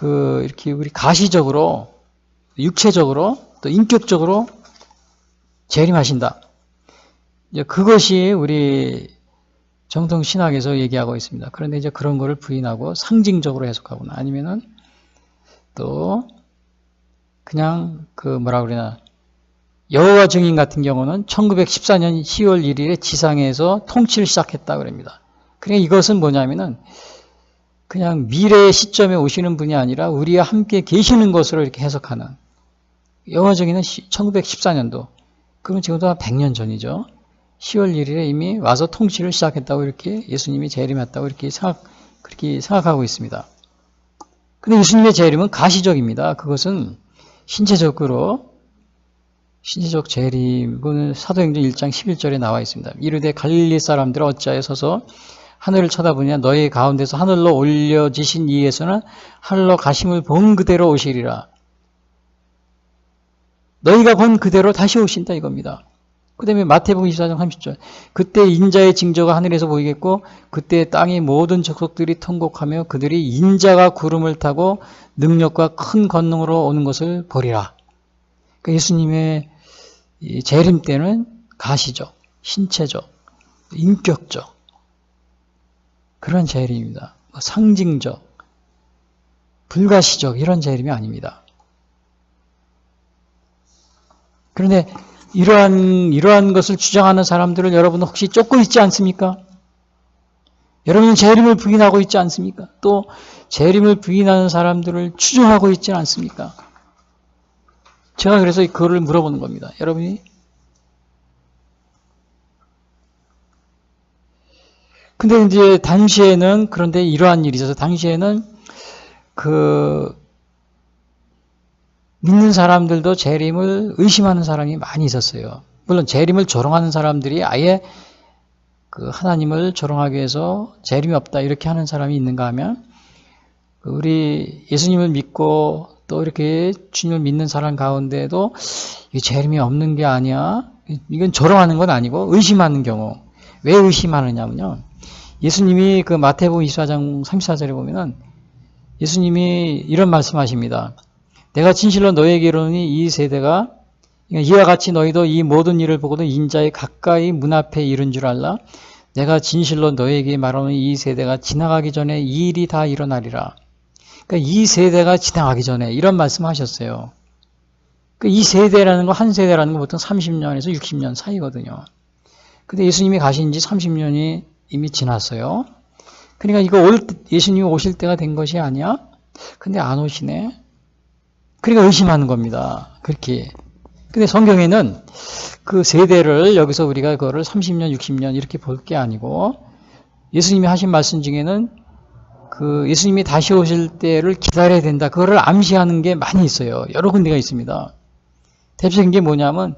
이렇게 우리 가시적으로, 육체적으로, 또 인격적으로 재림하신다. 이제 그것이 우리 정통 신학에서 얘기하고 있습니다. 그런데 이제 그런 거를 부인하고 상징적으로 해석하거나 아니면은 또 그냥 뭐라 그러나 여호와 증인 같은 경우는 1914년 10월 1일에 지상에서 통치를 시작했다 그럽니다. 그러니까 이것은 뭐냐면은 그냥 미래의 시점에 오시는 분이 아니라 우리와 함께 계시는 것으로 이렇게 해석하는. 여호와 증인은 1914년도. 그럼 지금도 한 100년 전이죠. 10월 1일에 이미 와서 통치를 시작했다고 이렇게 예수님이 재림했다고 그렇게 생각하고 있습니다. 근데 예수님의 재림은 가시적입니다. 그것은 신체적 재림, 그거는 사도행전 1장 11절에 나와 있습니다. 이르되 갈릴리 사람들은 어찌하여 서서 하늘을 쳐다보냐 너희 가운데서 하늘로 올려지신 이에서는 하늘로 가심을 본 그대로 오시리라. 너희가 본 그대로 다시 오신다 이겁니다. 그 다음에 마태복음 24장 30절 그때 인자의 징조가 하늘에서 보이겠고 그때 땅의 모든 족속들이 통곡하며 그들이 인자가 구름을 타고 능력과 큰 권능으로 오는 것을 보리라. 그러니까 예수님의 재림 때는 가시적, 신체적, 인격적 그런 재림입니다. 상징적, 불가시적 이런 재림이 아닙니다. 그런데 이러한 것을 주장하는 사람들을 여러분 혹시 쫓고 있지 않습니까? 여러분은 재림을 부인하고 있지 않습니까? 또 재림을 부인하는 사람들을 추종하고 있지 않습니까? 제가 그래서 그거를 물어보는 겁니다. 여러분이 근데 이제 당시에는 그런데 이러한 일이 있어서 당시에는 믿는 사람들도 재림을 의심하는 사람이 많이 있었어요. 물론 재림을 조롱하는 사람들이 아예 하나님을 조롱하기 위해서 재림이 없다 이렇게 하는 사람이 있는가 하면 우리 예수님을 믿고 또 이렇게 주님을 믿는 사람 가운데도 이 재림이 없는 게 아니야. 이건 조롱하는 건 아니고 의심하는 경우. 왜 의심하느냐면요. 예수님이 마태복음 24장 34절에 보면은 예수님이 이런 말씀하십니다. 내가 진실로 너에게 이르노니 이 세대가 이와 같이 너희도 이 모든 일을 보고도 인자의 가까이 문 앞에 이른 줄 알라. 내가 진실로 너에게 말하노니 이 세대가 지나가기 전에 이 일이 다 일어나리라. 그러니까 이 세대가 지나가기 전에 이런 말씀하셨어요. 그러니까 이 세대라는 거, 한 세대라는 거 보통 30년에서 60년 사이거든요. 근데 예수님이 가신 지 30년이 이미 지났어요. 그러니까 이거 예수님이 오실 때가 된 것이 아니야? 근데 안 오시네. 그러니까 의심하는 겁니다. 그렇게. 근데 성경에는 그 세대를 여기서 우리가 그거를 30년, 60년 이렇게 볼 게 아니고 예수님이 하신 말씀 중에는 예수님이 다시 오실 때를 기다려야 된다. 그거를 암시하는 게 많이 있어요. 여러 군데가 있습니다. 대표적인 게 뭐냐면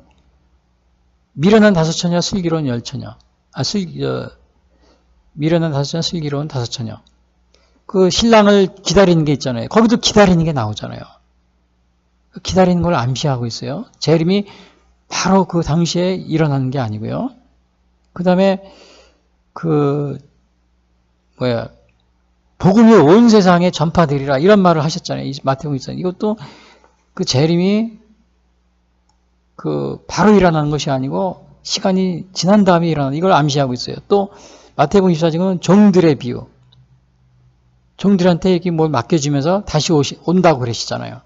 미련한 5처녀, 슬기로운 10처녀. 미련한 5처녀, 슬기로운 5처녀. 신랑을 기다리는 게 있잖아요. 거기도 기다리는 게 나오잖아요. 기다리는 걸 암시하고 있어요. 재림이 바로 그 당시에 일어나는 게 아니고요. 그 다음에 복음이 온 세상에 전파되리라 이런 말을 하셨잖아요. 마태복음 24장. 이것도 재림이 바로 일어나는 것이 아니고 시간이 지난 다음에 일어나는 이걸 암시하고 있어요. 또 마태복음 24장은 종들의 비유. 종들한테 이렇게 뭘 맡겨주면서 다시 온다고 그러시잖아요.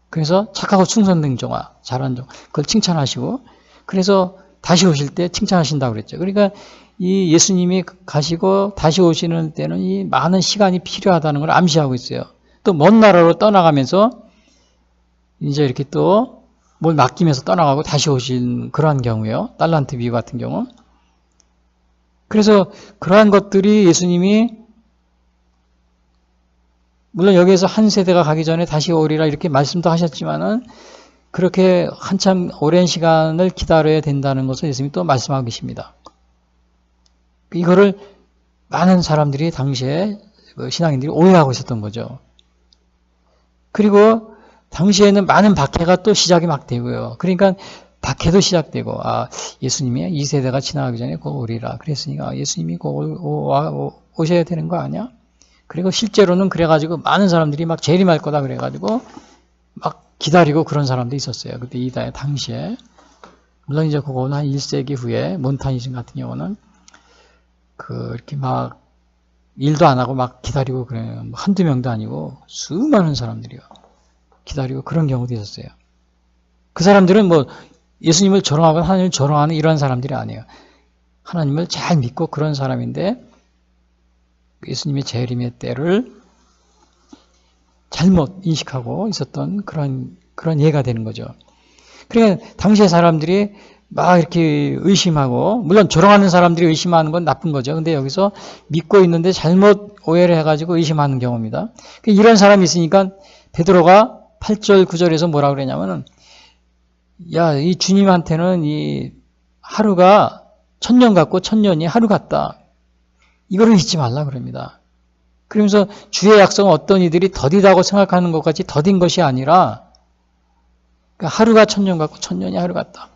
그래서 착하고 충성된 종아, 잘한 종, 그걸 칭찬하시고, 그래서 다시 오실 때 칭찬하신다고 그랬죠. 그러니까 이 예수님이 가시고 다시 오시는 때는 이 많은 시간이 필요하다는 걸 암시하고 있어요. 또 먼 나라로 떠나가면서 이제 이렇게 또 뭘 맡기면서 떠나가고 다시 오신 그러한 경우요. 달란트 비유 같은 경우. 그래서 그러한 것들이 예수님이 물론 여기에서 한 세대가 가기 전에 다시 오리라 이렇게 말씀도 하셨지만은 그렇게 한참 오랜 시간을 기다려야 된다는 것을 예수님이 또 말씀하고 계십니다. 이거를 많은 사람들이 당시에 신앙인들이 오해하고 있었던 거죠. 그리고 당시에는 많은 박해가 또 시작이 막 되고요. 그러니까 박해도 시작되고, 예수님이 이 세대가 지나가기 전에 곧 오리라. 그랬으니까 예수님이 곧 오셔야 되는 거 아니야? 그리고 실제로는 그래가지고 많은 사람들이 막 재림할 거다 그래가지고 막 기다리고 그런 사람도 있었어요. 그때 이 당시에. 물론 이제 그거는 한 1세기 후에 몬타니즘 같은 경우는 이렇게 막 일도 안 하고 막 기다리고 그래요. 한두 명도 아니고 수많은 사람들이요. 기다리고 그런 경우도 있었어요. 그 사람들은 뭐 예수님을 조롱하거나 하나님을 조롱하는 이런 사람들이 아니에요. 하나님을 잘 믿고 그런 사람인데 예수님의 재림의 때를 잘못 인식하고 있었던 그런 예가 되는 거죠. 그러니까 당시의 사람들이 막 이렇게 의심하고, 물론 조롱하는 사람들이 의심하는 건 나쁜 거죠. 근데 여기서 믿고 있는데 잘못 오해를 해가지고 의심하는 경우입니다. 이런 사람이 있으니까 베드로가 8절, 9절에서 뭐라 그러냐면은, 야, 이 주님한테는 이 하루가 1000년 같고 1000년이 하루 같다. 이거를 잊지 말라 그럽니다. 그러면서 주의 약속은 어떤 이들이 더디다고 생각하는 것까지 더딘 것이 아니라, 하루가 1000년 같고 1000년이 하루 같다.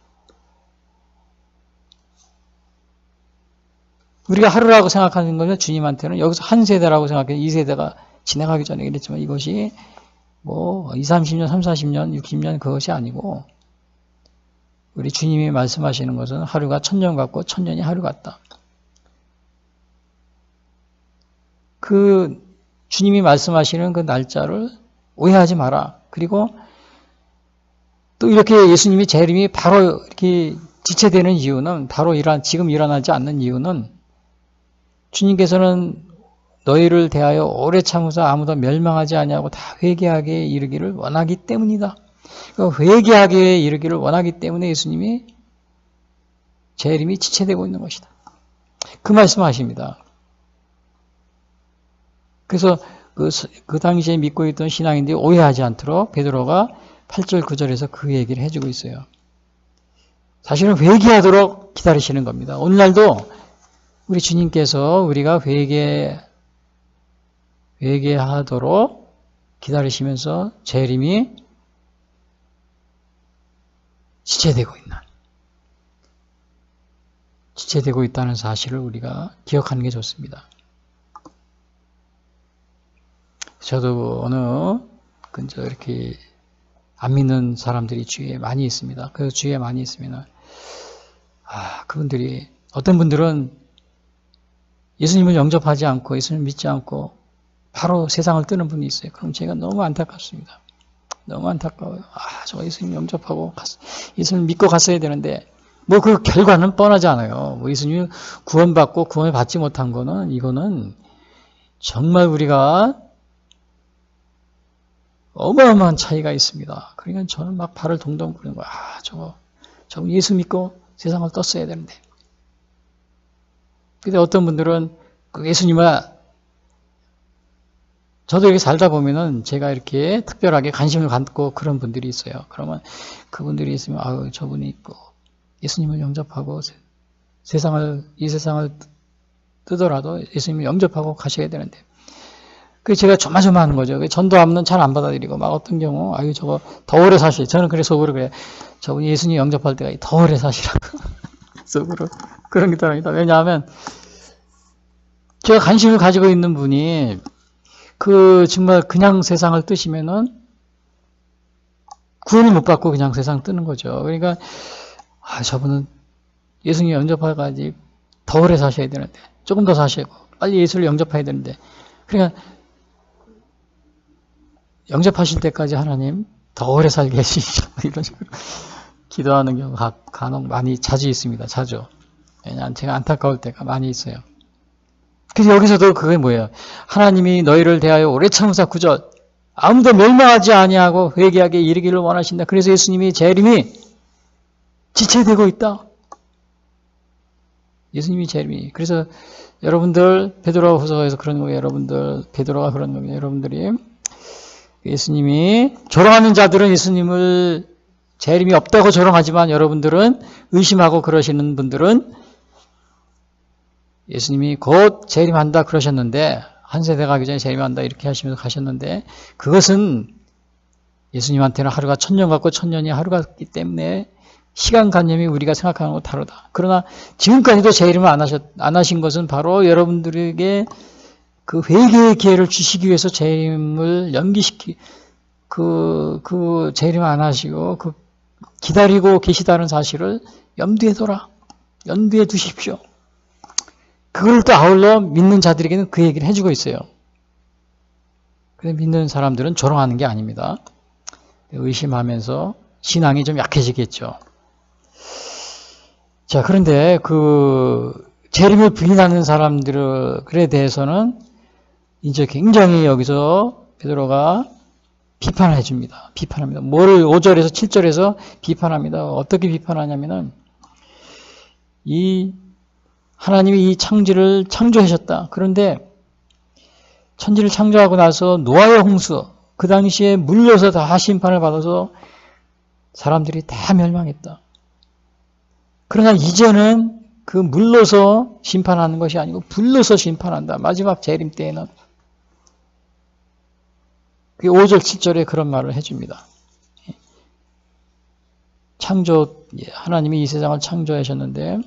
우리가 하루라고 생각하는 것은 주님한테는 여기서 한 세대라고 생각해요. 이 세대가 지나가기 전에 그랬지만 이것이 뭐 20, 30년, 30, 40년, 60년 그것이 아니고 우리 주님이 말씀하시는 것은 하루가 1000년 같고 1000년이 하루 같다. 그 주님이 말씀하시는 그 날짜를 오해하지 마라. 그리고 또 이렇게 예수님이 재림이 바로 이렇게 지체되는 이유는 바로 지금 일어나지 않는 이유는 주님께서는 너희를 대하여 오래 참으사 아무도 멸망하지 아니하고 다 회개하게 이르기를 원하기 때문이다. 회개하게 이르기를 원하기 때문에 예수님이 재림이 지체되고 있는 것이다. 그 말씀하십니다. 그래서 그 당시에 믿고 있던 신앙인들이 오해하지 않도록 베드로가 8절 9절에서 그 얘기를 해주고 있어요. 사실은 회개하도록 기다리시는 겁니다. 오늘날도 우리 주님께서 우리가 회개하도록 기다리시면서 재림이 지체되고 있다는 사실을 우리가 기억하는 게 좋습니다. 저도 근처 이렇게 안 믿는 사람들이 주위에 많이 있습니다. 그 주위에 많이 있으면 그분들이 어떤 분들은 예수님을 영접하지 않고 예수님을 믿지 않고 바로 세상을 뜨는 분이 있어요. 그럼 제가 너무 안타깝습니다. 너무 안타까워요. 저 예수님 영접하고 예수님 믿고 갔어야 되는데 뭐 그 결과는 뻔하지 않아요. 뭐 예수님 구원받고 구원을 받지 못한 거는 이거는 정말 우리가 어마어마한 차이가 있습니다. 그러니까 저는 막 발을 동동 구르는 거야. 저거 예수 믿고 세상을 떴어야 되는데. 근데 어떤 분들은 그 예수님을 저도 이렇게 살다 보면은 제가 이렇게 특별하게 관심을 갖고 그런 분들이 있어요. 그러면 그분들이 있으면 저분이 있고 예수님을 영접하고 이 세상을 뜨더라도 예수님을 영접하고 가셔야 되는데. 그래서 제가 조마조마하는 거죠. 전도하면 잘 안 받아들이고 막 어떤 경우 저거 더 오래 사시. 저는 그래서 속으로 그래요. 저분이 예수님 영접할 때가 더 오래 사시라고 속으로 그런 게 있답니다. 왜냐하면 제가 관심을 가지고 있는 분이 정말 그냥 세상을 뜨시면은 구원을 못 받고 그냥 세상 뜨는 거죠. 그러니까 저분은 예수님 영접하기까지 더 오래 사셔야 되는데 조금 더 사시고 빨리 예수를 영접해야 되는데 그러니까 영접하실 때까지 하나님 더 오래 살게 해주시죠. 이런 식으로 기도하는 경우가 간혹 자주 있습니다. 자주. 왜냐하면 제가 안타까울 때가 많이 있어요. 그래서 여기서도 그게 뭐예요? 하나님이 너희를 대하여 오래 참으사 9절 아무도 멸망하지 아니하고 회개하게 이르기를 원하신다. 그래서 예수님이 재림이 지체되고 있다. 예수님이 재림이. 그래서 여러분들 베드로 후서에서 그런 거예요. 베드로가 그런 겁니다. 여러분들이 예수님이 조롱하는 자들은 예수님을 재림이 없다고 조롱하지만 여러분들은 의심하고 그러시는 분들은 예수님이 곧 재림한다 그러셨는데 한 세대 가기 전에 재림한다 이렇게 하시면서 가셨는데 그것은 예수님한테는 하루가 1000년 같고 1000년이 하루 같기 때문에 시간관념이 우리가 생각하는 것과 다르다. 그러나 지금까지도 재림을 안 하신 것은 바로 여러분들에게 그 회개의 기회를 주시기 위해서 재림을 그 재림을 안 하시고 기다리고 계시다는 사실을 염두에 두십시오. 그걸 또 아울러 믿는 자들에게는 그 얘기를 해주고 있어요. 근데 믿는 사람들은 조롱하는 게 아닙니다. 의심하면서 신앙이 좀 약해지겠죠. 자, 그런데 재림을 부인하는 사람들에 대해서는 이제 굉장히 여기서 베드로가 비판을 해줍니다. 비판합니다. 5절에서 7절에서 비판합니다. 어떻게 비판하냐면은 하나님이 이 천지를 창조하셨다. 그런데 천지를 창조하고 나서 노아의 홍수, 그 당시에 물려서 다 심판을 받아서 사람들이 다 멸망했다. 그러나 이제는 그 물로서 심판하는 것이 아니고 불로서 심판한다. 마지막 재림 때에는. 5절, 7절에 그런 말을 해줍니다. 하나님이 이 세상을 창조하셨는데,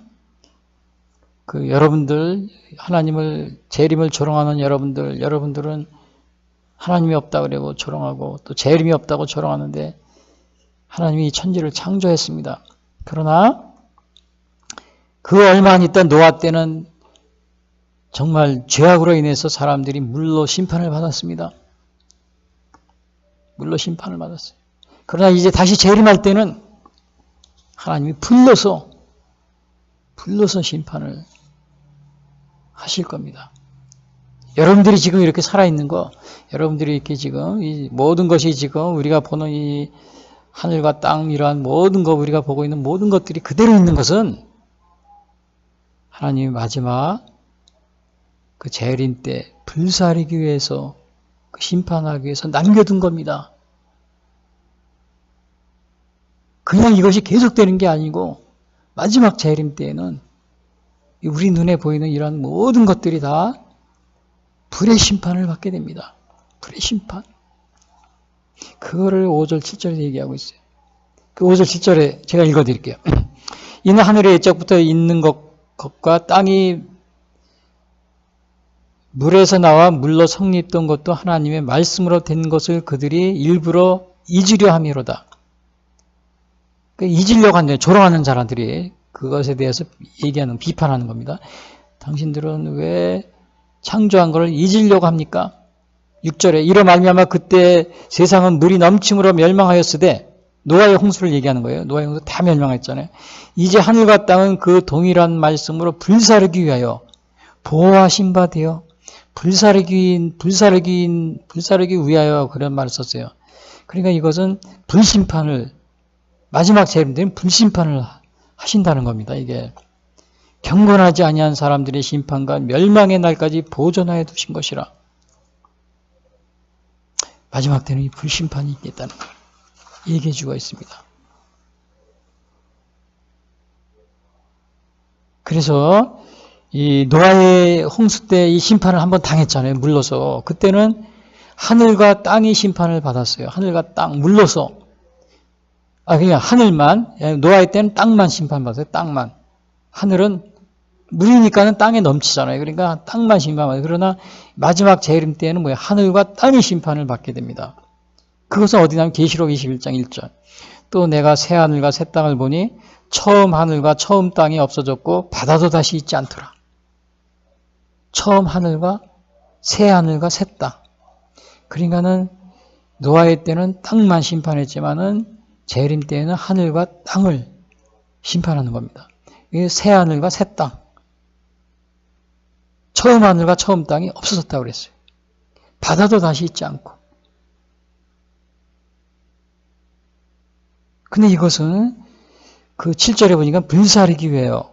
여러분들, 재림을 조롱하는 여러분들은 하나님이 없다 그러고 조롱하고, 또 재림이 없다고 조롱하는데, 하나님이 이 천지를 창조했습니다. 그러나, 그 얼마 안 있던 노아 때는 정말 죄악으로 인해서 사람들이 물로 심판을 받았습니다. 물로 심판을 받았어요. 그러나 이제 다시 재림할 때는 하나님이 불러서 심판을 하실 겁니다. 여러분들이 지금 이렇게 살아있는 거, 여러분들이 이렇게 지금 이 모든 것이 지금 우리가 보는 이 하늘과 땅 이러한 모든 거 우리가 보고 있는 모든 것들이 그대로 있는 것은 하나님이 마지막 그 재림 때 불사르기 위해서 심판하기 위해서 남겨둔 겁니다. 그냥 이것이 계속되는 게 아니고 마지막 재림 때에는 우리 눈에 보이는 이런 모든 것들이 다 불의 심판을 받게 됩니다. 불의 심판. 그거를 5절, 7절에 얘기하고 있어요. 그 5절, 7절에 제가 읽어드릴게요. 이는 하늘의 옛적부터 있는 것과 땅이 물에서 나와 물로 성립된 것도 하나님의 말씀으로 된 것을 그들이 일부러 잊으려 함이로다. 잊으려고 하는데 조롱하는 사람들이 그것에 대해서 비판하는 겁니다. 당신들은 왜 창조한 것을 잊으려고 합니까? 6절에 이로 말미암아 그때 세상은 물이 넘침으로 멸망하였으되 노아의 홍수를 얘기하는 거예요. 노아의 홍수 다 멸망했잖아요. 이제 하늘과 땅은 그 동일한 말씀으로 불사르기 위하여 보호하신 바 되어 불사르기 위하여 그런 말을 썼어요. 그러니까 이것은 불심판을 마지막 재림 때는 불심판을 하신다는 겁니다. 이게 경건하지 아니한 사람들의 심판과 멸망의 날까지 보존하여 두신 것이라. 마지막 때는 이 불심판이 있겠다는 걸 얘기해 주고 있습니다. 그래서 이 노아의 홍수 때 이 심판을 한번 당했잖아요. 물러서. 그때는 하늘과 땅이 심판을 받았어요. 하늘과 땅, 물러서. 그냥 하늘만, 노아의 때는 땅만 심판받았어요. 땅만. 하늘은 물이니까는 땅에 넘치잖아요. 그러니까 땅만 심판받아요. 그러나 마지막 재림 때는 뭐예요? 하늘과 땅이 심판을 받게 됩니다. 그것은 어디냐면 계시록 21장 1절. 또 내가 새 하늘과 새 땅을 보니 처음 하늘과 처음 땅이 없어졌고 바다도 다시 있지 않더라. 처음 하늘과 새 땅. 그러니까는 노아의 때는 땅만 심판했지만은 재림 때에는 하늘과 땅을 심판하는 겁니다. 이게 새 하늘과 새 땅. 처음 하늘과 처음 땅이 없어졌다고 그랬어요. 바다도 다시 있지 않고. 근데 이것은 그 7절에 보니까 불사르기 위해요.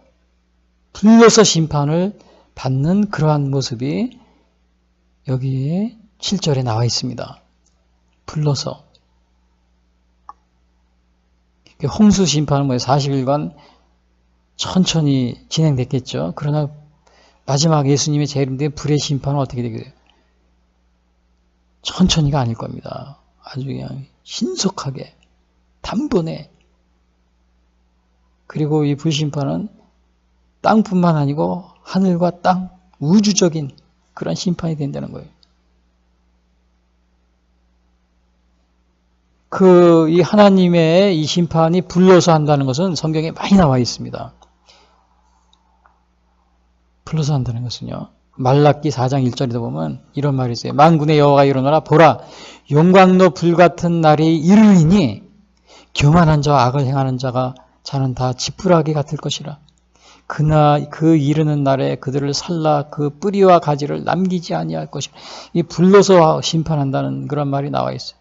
불러서 심판을 받는 그러한 모습이 여기에 7절에 나와 있습니다. 불러서. 홍수 심판은 40일간 천천히 진행됐겠죠. 그러나 마지막 예수님의 재림 때 불의 심판은 어떻게 되게 돼요? 천천히가 아닐 겁니다. 아주 그냥 신속하게 단번에. 그리고 이 불심판은 땅뿐만 아니고 하늘과 땅, 우주적인 그런 심판이 된다는 거예요. 이 하나님의 이 심판이 불러서 한다는 것은 성경에 많이 나와 있습니다. 불러서 한다는 것은요. 말라기 4장 1절에도 보면 이런 말이 있어요. 만군의 여호와가 이르노라 보라 용광로 불같은 날이 이르리니 교만한 자와 악을 행하는 자는 다 지푸라기 같을 것이라. 그 이르는 날에 그들을 살라 그 뿌리와 가지를 남기지 아니할 것이라. 이 불러서 심판한다는 그런 말이 나와 있어요.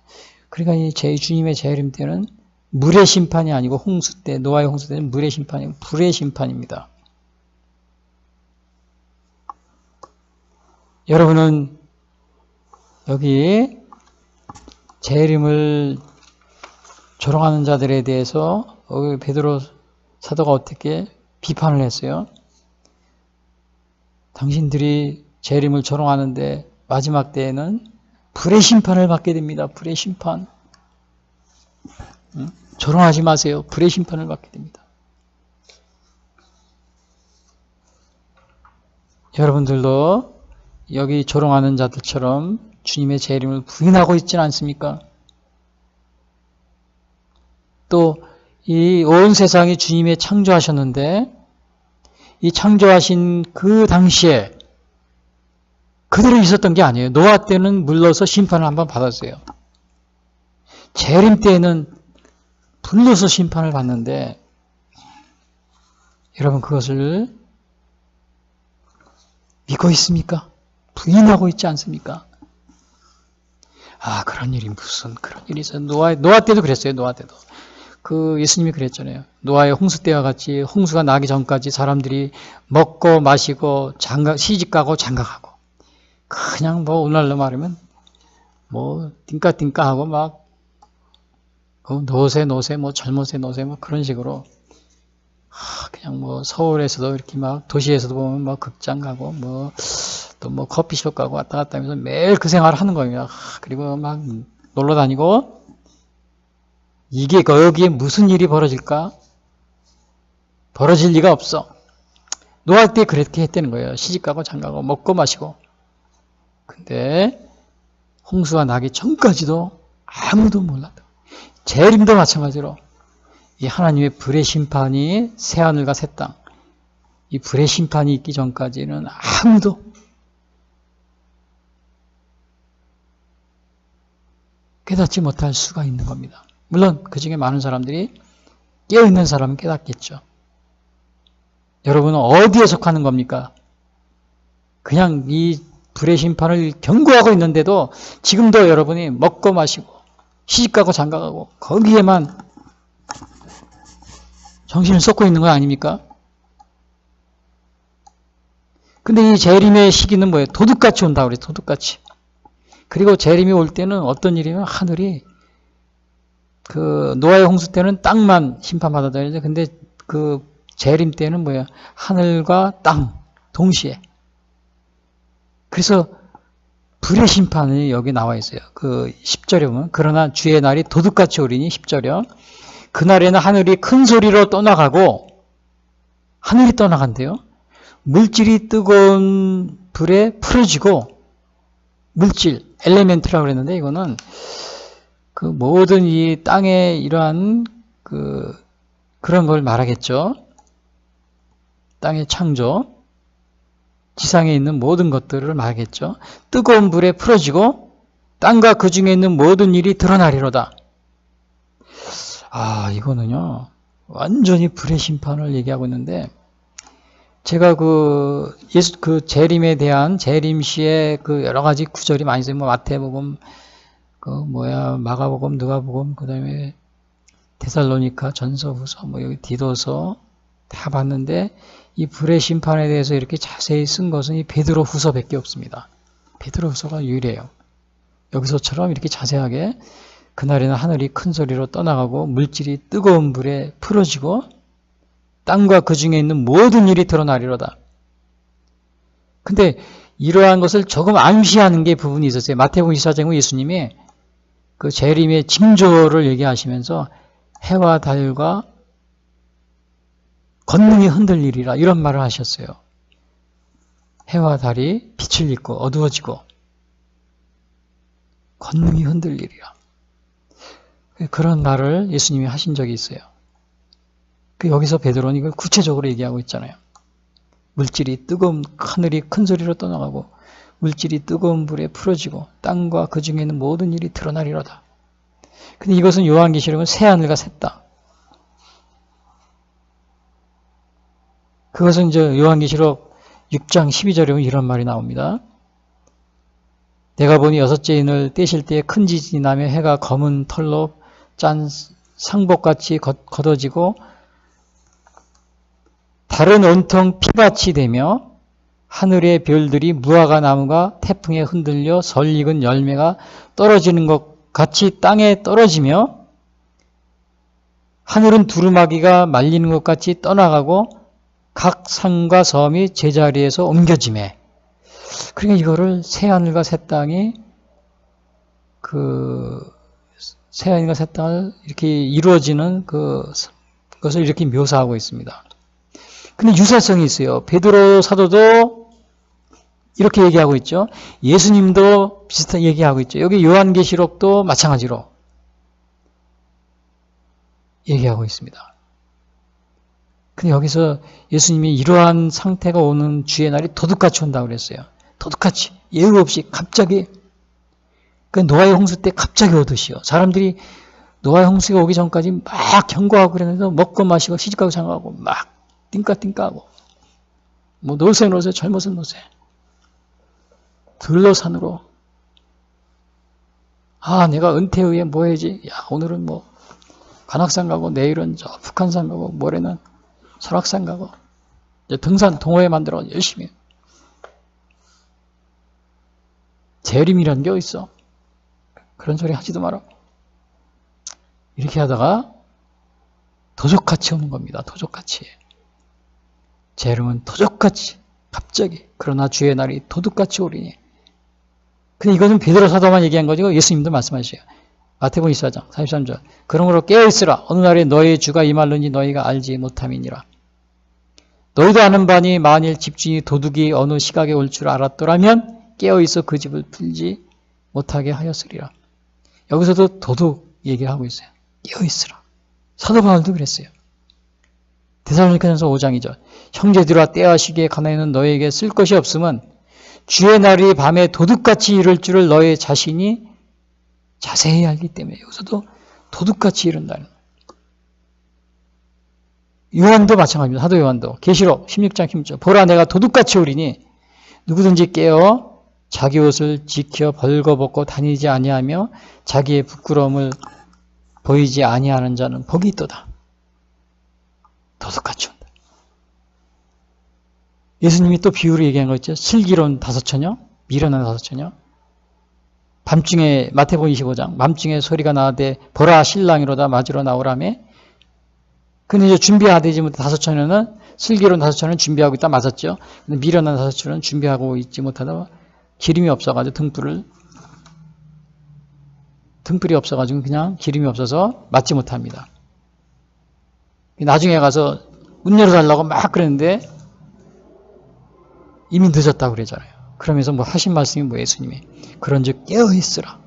그러니까 이 주님의 재림 때는 물의 심판이 아니고 홍수 때, 노아의 홍수 때는 물의 심판이 아니고 불의 심판입니다. 여러분은 여기 재림을 조롱하는 자들에 대해서 베드로 사도가 어떻게 비판을 했어요? 당신들이 재림을 조롱하는데 마지막 때에는 불의 심판을 받게 됩니다. 불의 심판. 조롱하지 마세요. 불의 심판을 받게 됩니다. 여러분들도 여기 조롱하는 자들처럼 주님의 재림을 부인하고 있지는 않습니까? 또 이 온 세상이 주님의 창조하셨는데 이 창조하신 그 당시에 그대로 있었던 게 아니에요. 노아 때는 물러서 심판을 한번 받았어요. 재림 때에는 불러서 심판을 받는데 여러분 그것을 믿고 있습니까? 부인하고 있지 않습니까? 그런 일이 무슨 그런 일이 있어요. 노아 때도 그랬어요. 노아 때도. 예수님이 그랬잖아요. 노아의 홍수 때와 같이 홍수가 나기 전까지 사람들이 먹고 마시고 시집가고 장가가고 그냥 오늘날로 말하면 띵까띵까하고 막 노세 젊은새 노세 그런 식으로 그냥 서울에서도 이렇게 막 도시에서도 보면 극장 가고 또 커피숍 가고 왔다 갔다 하면서 매일 그 생활을 하는 거예요. 그리고 막 놀러 다니고 이게 여기에 무슨 일이 벌어질까? 벌어질 리가 없어. 노아 때 그렇게 했다는 거예요. 시집가고 장가고 먹고 마시고. 근데 홍수가 나기 전까지도 아무도 몰랐다. 재림도 마찬가지로 이 하나님의 불의 심판이 새하늘과 새 땅, 이 불의 심판이 있기 전까지는 아무도 깨닫지 못할 수가 있는 겁니다. 물론 그 중에 많은 사람들이 깨어있는 사람은 깨닫겠죠. 여러분은 어디에 속하는 겁니까? 그냥 이 불의 심판을 경고하고 있는데도 지금도 여러분이 먹고 마시고 시집가고 장가가고 거기에만 정신을 쏟고 있는 거 아닙니까? 근데 이 재림의 시기는 뭐예요? 도둑같이 온다고 그래요. 도둑같이. 그리고 재림이 올 때는 어떤 일이면 하늘이 노아의 홍수 때는 땅만 심판받았다 그러죠. 근데 재림 때는 뭐예요? 하늘과 땅 동시에. 그래서 불의 심판이 여기 나와 있어요. 10절에 보면 그러나 주의 날이 도둑같이 오리니 10절이요. 그날에는 하늘이 큰 소리로 떠나가고 하늘이 떠나간대요. 물질이 뜨거운 불에 풀어지고 물질, 엘레멘트라고 그랬는데 이거는 모든 이 땅의 이러한 그런 걸 말하겠죠. 땅의 창조, 지상에 있는 모든 것들을 말하겠죠. 뜨거운 불에 풀어지고 땅과 그 중에 있는 모든 일이 드러나리로다. 이거는요 완전히 불의 심판을 얘기하고 있는데 제가 재림에 대한 재림시의 여러 가지 구절이 많이 있어요. 마태복음, 마가복음, 누가복음, 그 다음에 데살로니가 전서후서, 여기 디도서 다 봤는데 이 불의 심판에 대해서 이렇게 자세히 쓴 것은 이 베드로 후서밖에 없습니다. 베드로 후서가 유일해요. 여기서처럼 이렇게 자세하게 그날에는 하늘이 큰 소리로 떠나가고 물질이 뜨거운 불에 풀어지고 땅과 그 중에 있는 모든 일이 드러나리로다. 근데 이러한 것을 조금 암시하는 게 부분이 있었어요. 마태복음 24장에 예수님이 그 재림의 징조를 얘기하시면서 해와 달과 권능이 흔들리리라 이런 말을 하셨어요. 해와 달이 빛을 잃고 어두워지고 권능이 흔들리리라. 그런 말을 예수님이 하신 적이 있어요. 여기서 베드로는 이걸 구체적으로 얘기하고 있잖아요. 물질이 뜨거운 하늘이 큰 소리로 떠나가고 물질이 뜨거운 불에 풀어지고 땅과 그 중에 있는 모든 일이 드러나리로다. 근데 이것은 요한계시록은 새하늘과 새 땅. 그것은 이제 요한계시록 6장 12절에 보면 이런 말이 나옵니다. 내가 보니 여섯째 인을 떼실 때에 큰 지진이 나며 해가 검은 털로 짠 상복같이 걷어지고 달은 온통 피같이 되며 하늘의 별들이 무화과 나무가 태풍에 흔들려 설익은 열매가 떨어지는 것 같이 땅에 떨어지며 하늘은 두루마기가 말리는 것 같이 떠나가고 각 산과 섬이 제자리에서 옮겨지매. 그러니까 이거를 새하늘과 새 땅이 새하늘과 새 땅을 이렇게 이루어지는 그것을 이렇게 묘사하고 있습니다. 근데 유사성이 있어요. 베드로 사도도 이렇게 얘기하고 있죠. 예수님도 비슷한 얘기하고 있죠. 여기 요한계시록도 마찬가지로 얘기하고 있습니다. 근데 여기서 예수님이 이러한 상태가 오는 주의 날이 도둑같이 온다고 그랬어요. 도둑같이 예우 없이 갑자기 노아의 홍수 때 갑자기 오듯이요. 사람들이 노아의 홍수가 오기 전까지 막 경고하고 그랬는데 먹고 마시고 시집가고 장가가고 막 띵까띵까하고 뭐 노세 젊어서 노세 들러 산으로 내가 은퇴 후에 뭐 해야지. 오늘은 뭐 관악산 가고 내일은 저 북한산 가고 모레는 설악산 가고 이제 등산 동호회 만들어 열심히. 재림이라는 게 어딨어. 그런 소리 하지도 마라. 이렇게 하다가 도적같이 오는 겁니다. 도적같이. 재림은 도적같이 갑자기 그러나 주의 날이 도둑같이 오리니. 근데 이것은 베드로 사도만 얘기한 거죠. 예수님도 말씀하셔요. 마태복음 24장 43절 그러므로 깨어있으라. 어느 날에 너희의 주가 임할는지 너희가 알지 못함이니라. 너희도 아는 바니 만일 집주인이 도둑이 어느 시각에 올 줄 알았더라면 깨어있어 그 집을 풀지 못하게 하였으리라. 여기서도 도둑 얘기를 하고 있어요. 깨어있으라. 사도 바울도 그랬어요. 데살로니가전서 5장이죠. 형제들아 때와 시기에 가난에는 너희에게 쓸 것이 없으면 주의 날이 밤에 도둑같이 이룰 줄을 너희 자신이 자세히 알기 때문에. 여기서도 도둑같이 이룬다는. 요한도 마찬가지입니다. 사도 요한도 계시록 16장 16절 보라 내가 도둑같이 오리니 누구든지 깨어 자기 옷을 지켜 벌거벗고 다니지 아니하며 자기의 부끄러움을 보이지 아니하는 자는 복이 있도다. 도둑같이 온다. 예수님이 또 비유로 얘기한 거 있죠. 슬기로운 5처녀, 미련한 5처녀. 밤중에 마태복음 25장 밤중에 소리가 나되 보라 신랑이로다 맞으러 나오라며. 근데 이제 준비하지 못해 5처녀는 슬기로운 5처녀는 준비하고 있다 맞았죠. 근데 미련한 5처녀는 준비하고 있지 못하다 기름이 없어가지고 등불이 없어가지고 그냥 기름이 없어서 맞지 못합니다. 나중에 가서 문 열어달라고 막 그랬는데 이미 늦었다고 그러잖아요. 그러면서 뭐 하신 말씀이 뭐 예수님이 그런즉 깨어있으라.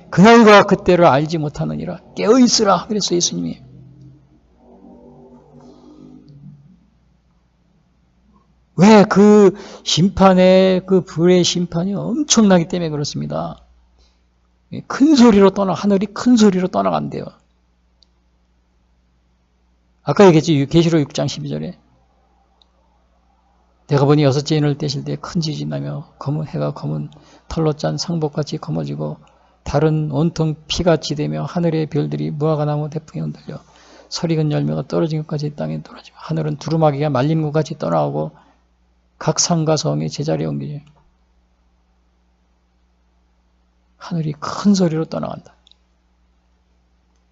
그날과 그때를 알지 못하느니라. 깨어있으라 그랬어요 예수님이. 왜 그 심판의 그 불의 심판이 엄청나기 때문에 그렇습니다. 큰 소리로 하늘이 큰 소리로 떠나간대요. 아까 얘기했지 계시록 6장 12절에 내가 보니 여섯째 인을 떼실 때 큰 지진이 나며 해가 검은 털로 짠 상복같이 검어지고 달은 온통 피같이 되며 하늘의 별들이 무화과 나무 태풍에 흔들려 설익은 열매가 떨어진 것까지 땅에 떨어지며 하늘은 두루마기가 말린 것 같이 떠나오고 각 산과 성이 제자리에 옮기죠. 하늘이 큰 소리로 떠나간다.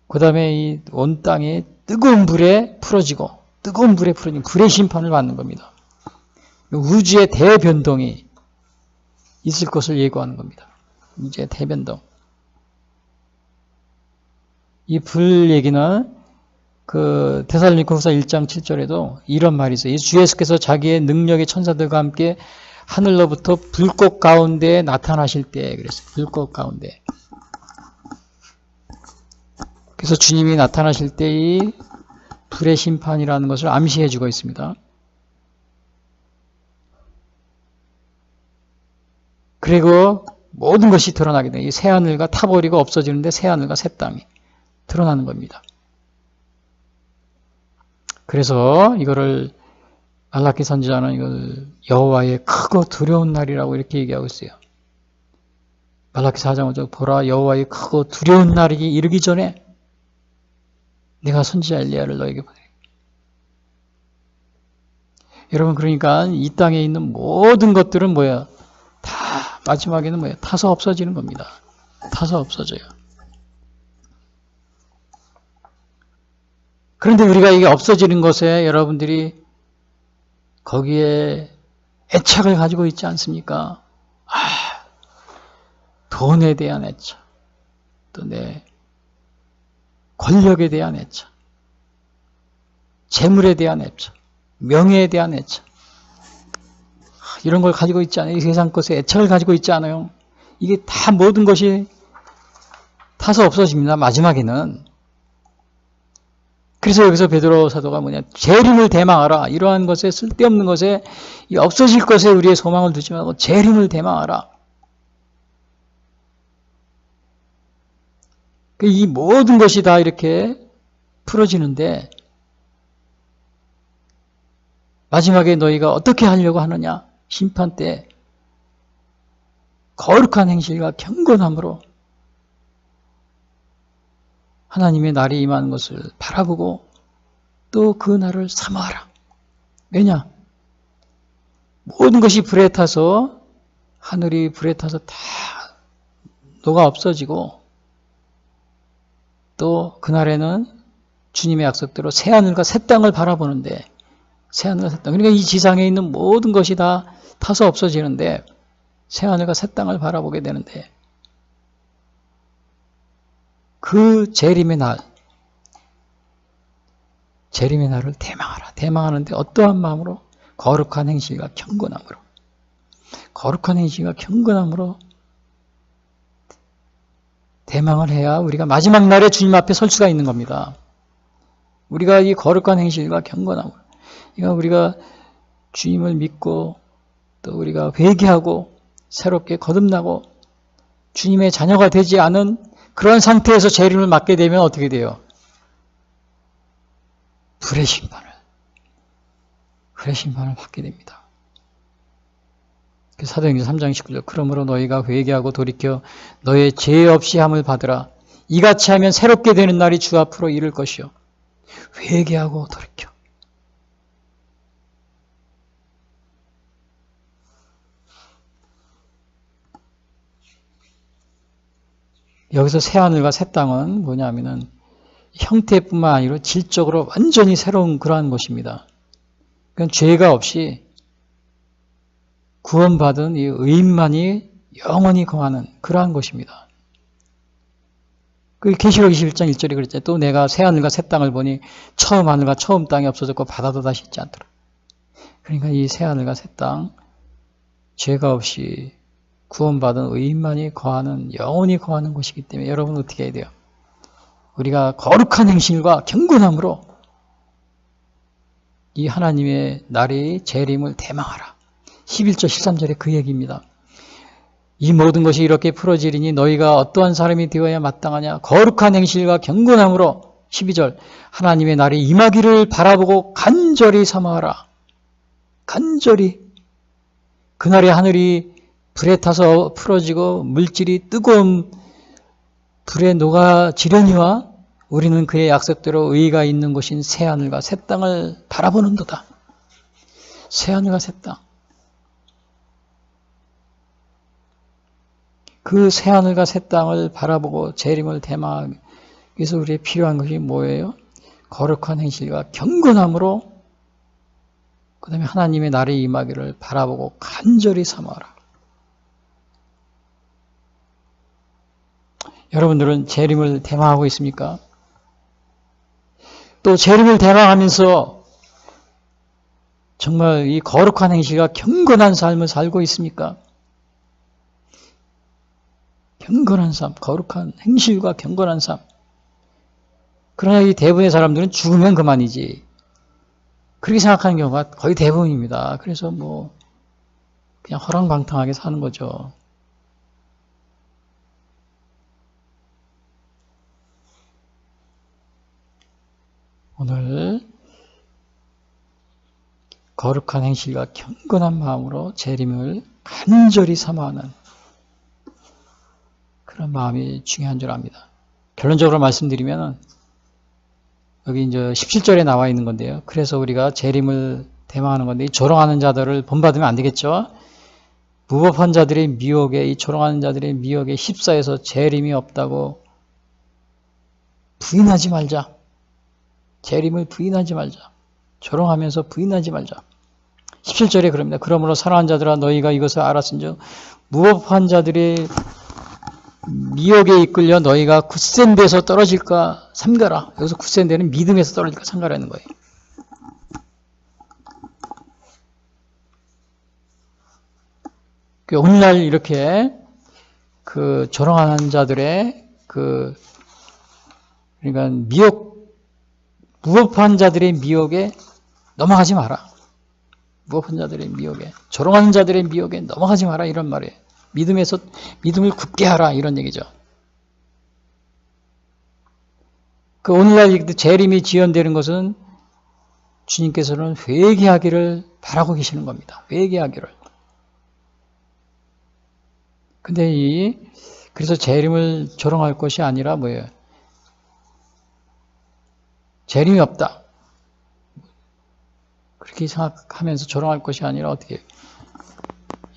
그 다음에 이 온 땅에 뜨거운 불에 풀어지고 불의 심판을 받는 겁니다. 우주의 대변동이 있을 것을 예고하는 겁니다. 우주의 대변동. 이 불 얘기는 그 데살로니가후서 1장 7절에도 이런 말이 있어요. 주 예수께서 자기의 능력의 천사들과 함께 하늘로부터 불꽃 가운데 나타나실 때 그랬어요. 불꽃 가운데. 그래서 주님이 나타나실 때 이 불의 심판이라는 것을 암시해 주고 있습니다. 그리고 모든 것이 드러나게 돼요. 이 새하늘과 타버리고 없어지는데 새하늘과 새 땅이 드러나는 겁니다. 그래서 이거를 말라기 선지자는 이걸 여호와의 크고 두려운 날이라고 이렇게 얘기하고 있어요. 말라기 4장 5절 보라 여호와의 크고 두려운 날이 이르기 전에 내가 선지자 엘리야를 너에게 보내. 여러분 그러니까 이 땅에 있는 모든 것들은 뭐야? 다 마지막에는 뭐야? 타서 없어지는 겁니다. 타서 없어져요. 그런데 우리가 이게 없어지는 것에 여러분들이 거기에 애착을 가지고 있지 않습니까? 돈에 대한 애착, 또 내 권력에 대한 애착, 재물에 대한 애착, 명예에 대한 애착, 이런 걸 가지고 있지 않아요? 이 세상 것에 애착을 가지고 있지 않아요? 이게 다 모든 것이 타서 없어집니다. 마지막에는. 그래서 여기서 베드로 사도가 뭐냐? 재림을 대망하라. 이러한 것에 쓸데없는 것에 이 없어질 것에 우리의 소망을 두지 말고 재림을 대망하라. 이 모든 것이 다 이렇게 풀어지는데 마지막에 너희가 어떻게 하려고 하느냐? 심판 때 거룩한 행실과 경건함으로 하나님의 날이 임하는 것을 바라보고 또 그 날을 사모하라. 왜냐? 모든 것이 불에 타서 하늘이 불에 타서 다 녹아 없어지고 또 그날에는 주님의 약속대로 새하늘과 새 땅을 바라보는데 새하늘과 새 땅. 그러니까 이 지상에 있는 모든 것이 다 타서 없어지는데 새하늘과 새 땅을 바라보게 되는데 그 재림의 날을 대망하라. 대망하는데 어떠한 마음으로? 거룩한 행실과 경건함으로. 거룩한 행실과 경건함으로 대망을 해야 우리가 마지막 날에 주님 앞에 설 수가 있는 겁니다. 우리가 이 거룩한 행실과 경건함으로. 그러니까 우리가 주님을 믿고 또 우리가 회개하고 새롭게 거듭나고 주님의 자녀가 되지 않은 그런 상태에서 재림을 맞게 되면 어떻게 돼요? 불의 심판을 받게 됩니다. 사도행전 3장 19절 그러므로 너희가 회개하고 돌이켜 너의 죄 없이 함을 받으라. 이같이 하면 새롭게 되는 날이 주 앞으로 이를 것이요. 회개하고 돌이켜. 여기서 새하늘과 새 땅은 뭐냐면은 형태뿐만 아니라 질적으로 완전히 새로운 그러한 것입니다. 그러니까 죄가 없이 구원받은 이 의인만이 영원히 거하는 그러한 것입니다. 그 계시록 21장 1절이 그랬죠. 또 내가 새하늘과 새 땅을 보니 처음 하늘과 처음 땅이 없어졌고 바다도 다시 있지 않더라. 그러니까 이 새하늘과 새 땅, 죄가 없이 구원받은 의인만이 거하는 영원히 거하는 것이기 때문에 여러분 어떻게 해야 돼요? 우리가 거룩한 행실과 경건함으로 이 하나님의 날이 재림을 대망하라. 11절 13절에 그 얘기입니다. 이 모든 것이 이렇게 풀어지리니 너희가 어떠한 사람이 되어야 마땅하냐? 거룩한 행실과 경건함으로 12절 하나님의 날이 임하기를 바라보고 간절히 사모하라. 간절히 그날의 하늘이 불에 타서 풀어지고 물질이 뜨거운 불에 녹아지려니와 우리는 그의 약속대로 의가 있는 곳인 새하늘과 새 땅을 바라보는도다. 새하늘과 새 땅. 그 새하늘과 새 땅을 바라보고 재림을 대망하기 위해서 우리의 필요한 것이 뭐예요? 거룩한 행실과 경건함으로 그 다음에 하나님의 날이 임하기를 바라보고 간절히 사모하라. 여러분들은 재림을 대망하고 있습니까? 또 재림을 대망하면서 정말 이 거룩한 행실과 경건한 삶을 살고 있습니까? 경건한 삶, 거룩한 행실과 경건한 삶. 그러나 이 대부분의 사람들은 죽으면 그만이지. 그렇게 생각하는 경우가 거의 대부분입니다. 그래서 뭐 그냥 허랑방탕하게 사는 거죠. 오늘 거룩한 행실과 경건한 마음으로 재림을 간절히 사모하는 그런 마음이 중요한 줄 압니다. 결론적으로 말씀드리면 여기 이제 17절에 나와 있는 건데요. 그래서 우리가 재림을 대망하는 건데 이 조롱하는 자들을 본받으면 안 되겠죠. 무법한 자들의 미혹에 이 조롱하는 자들의 미혹에 휩싸여서 재림이 없다고 부인하지 말자. 재림을 부인하지 말자. 조롱하면서 부인하지 말자. 17절에 그럽니다. 그러므로 사랑하는 자들아 너희가 이것을 알았은즉 무법한 자들의 미혹에 이끌려 너희가 굳센 데서 떨어질까 삼가라. 여기서 굳센 데는 믿음에서 떨어질까 삼가라는 거예요. 오늘날 이렇게 그 조롱하는 자들의 그러니까 무법한 자들의 미혹에 넘어가지 마라. 무법한 자들의 미혹에, 조롱하는 자들의 미혹에 넘어가지 마라 이런 말이에요. 믿음을 굳게 하라 이런 얘기죠. 그 오늘날 재림이 지연되는 것은 주님께서는 회개하기를 바라고 계시는 겁니다. 회개하기를. 근데 그래서 재림을 조롱할 것이 아니라 뭐예요? 재림이 없다. 그렇게 생각하면서 조롱할 것이 아니라 어떻게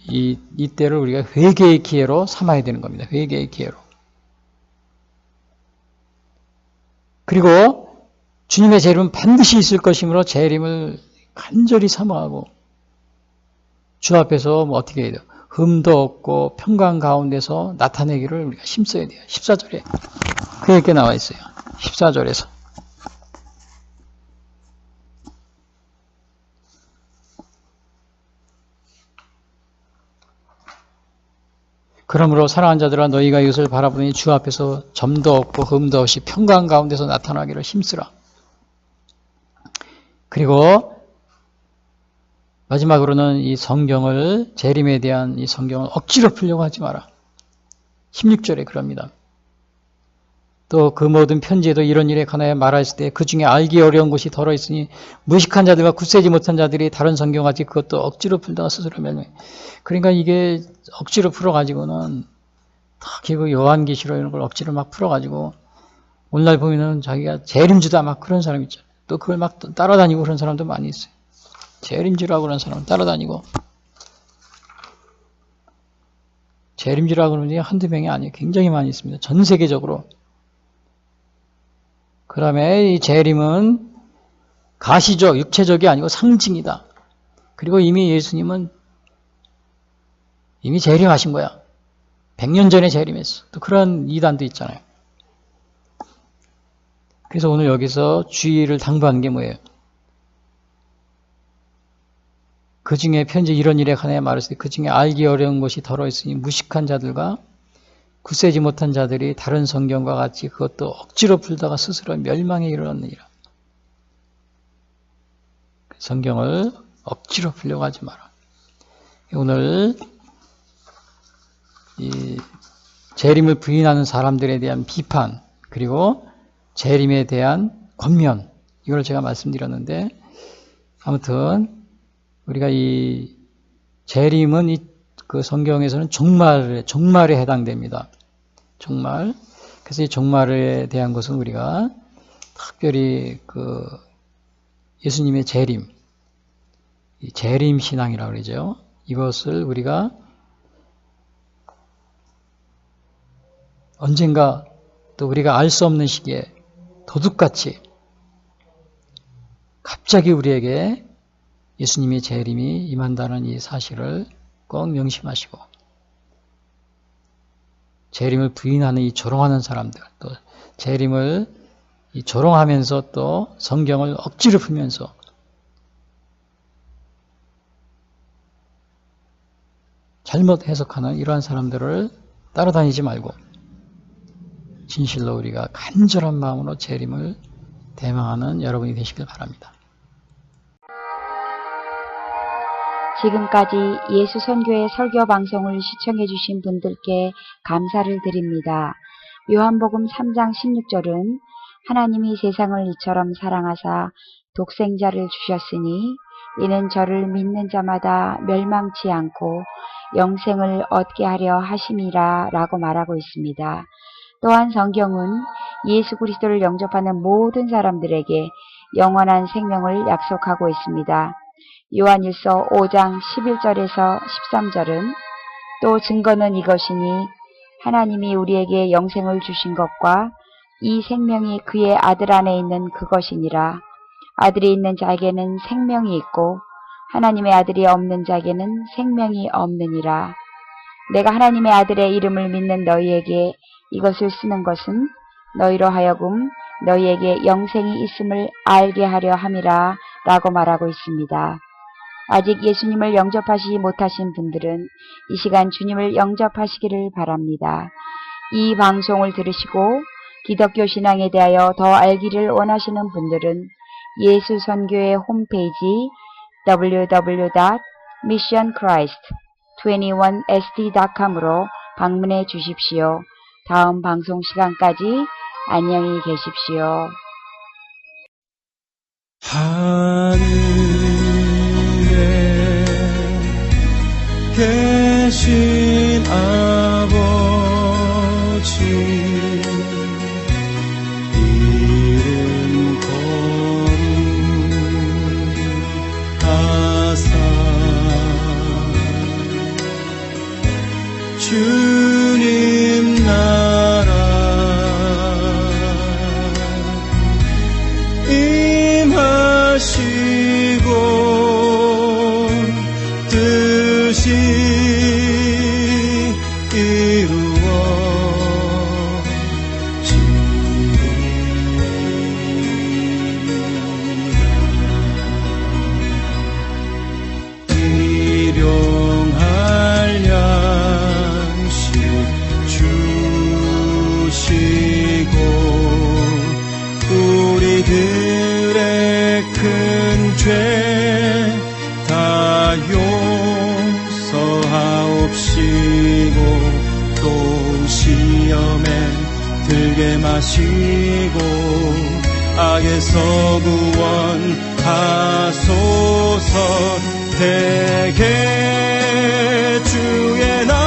이때를 우리가 회개의 기회로 삼아야 되는 겁니다. 회개의 기회로. 그리고 주님의 재림은 반드시 있을 것이므로 재림을 간절히 사모하고 주 앞에서 뭐 어떻게 해야 돼요? 흠도 없고 평강 가운데서 나타내기를 우리가 힘써야 돼요. 14절에 그렇게 나와 있어요. 14절에서. 그러므로 사랑하는 자들아 너희가 이것을 바라보니 주 앞에서 점도 없고 흠도 없이 평강 가운데서 나타나기를 힘쓰라. 그리고 마지막으로는 이 성경을 재림에 대한 이 성경을 억지로 풀려고 하지 마라. 16절에 그럽니다. 또 그 모든 편지에도 이런 일에 관하여 말하였을 때 그 중에 알기 어려운 것이 덜어 있으니 무식한 자들과 굳세지 못한 자들이 다른 성경같이 그것도 억지로 풀다가 스스로 멸망해. 그러니까 이게 억지로 풀어가지고는 특히 그 요한계시록 이런 걸 억지로 막 풀어가지고 오늘날 보면은 자기가 재림주다 막 그런 사람 있죠. 또 그걸 막 따라다니고 그런 사람도 많이 있어요. 재림주라고 그러는 사람 따라다니고 재림주라고 그러는 게 한두 명이 아니에요. 굉장히 많이 있습니다. 전 세계적으로. 그 다음에 이 재림은 가시적, 육체적이 아니고 상징이다. 그리고 이미 예수님은 이미 재림하신 거야. 100년 전에 재림했어. 또 그런 이단도 있잖아요. 그래서 오늘 여기서 주의를 당부하는 게 뭐예요? 그 중에 편지 이런 일에 관하여 말했을 때 그 중에 알기 어려운 것이 덜어 있으니 무식한 자들과 굳세지 못한 자들이 다른 성경과 같이 그것도 억지로 풀다가 스스로 멸망에 이르렀느니라. 성경을 억지로 풀려고 하지 마라. 오늘 이 재림을 부인하는 사람들에 대한 비판 그리고 재림에 대한 권면 이걸 제가 말씀드렸는데 아무튼 우리가 이 재림은 그 성경에서는 종말에 해당됩니다. 종말. 그래서 이 종말에 대한 것은 우리가 특별히 그 예수님의 재림, 이 재림 신앙이라고 그러죠. 이것을 우리가 언젠가 또 우리가 알 수 없는 시기에 도둑같이 갑자기 우리에게 예수님의 재림이 임한다는 이 사실을 꼭 명심하시고 재림을 부인하는 이 조롱하는 사람들 또 재림을 조롱하면서 또 성경을 억지로 풀면서 잘못 해석하는 이러한 사람들을 따라다니지 말고 진실로 우리가 간절한 마음으로 재림을 대망하는 여러분이 되시길 바랍니다. 지금까지 예수 선교의 설교 방송을 시청해 주신 분들께 감사를 드립니다. 요한복음 3장 16절은 하나님이 세상을 이처럼 사랑하사 독생자를 주셨으니 이는 저를 믿는 자마다 멸망치 않고 영생을 얻게 하려 하심이라 라고 말하고 있습니다. 또한 성경은 예수 그리스도를 영접하는 모든 사람들에게 영원한 생명을 약속하고 있습니다. 요한일서 5장 11절에서 13절은 또 증거는 이것이니 하나님이 우리에게 영생을 주신 것과 이 생명이 그의 아들 안에 있는 그것이니라. 아들이 있는 자에게는 생명이 있고 하나님의 아들이 없는 자에게는 생명이 없느니라. 내가 하나님의 아들의 이름을 믿는 너희에게 이것을 쓰는 것은 너희로 하여금 너희에게 영생이 있음을 알게 하려 함이라 라고 말하고 있습니다. 아직 예수님을 영접하시지 못하신 분들은 이 시간 주님을 영접하시기를 바랍니다. 이 방송을 들으시고 기독교 신앙에 대하여 더 알기를 원하시는 분들은 예수 선교의 홈페이지 www.missionchrist21sd.com으로 방문해 주십시오. 다음 방송 시간까지 안녕히 계십시오. 하늘에 계신 아버지 이름 거룩하사 주님 나라 임하시고 뜻이 이루어지리라. 일용할 양식 주시고 우리들의 큰 죄 다 용서하옵시고 또 시험에 들게 마시고 악에서 구원하소서. 대개 주의 나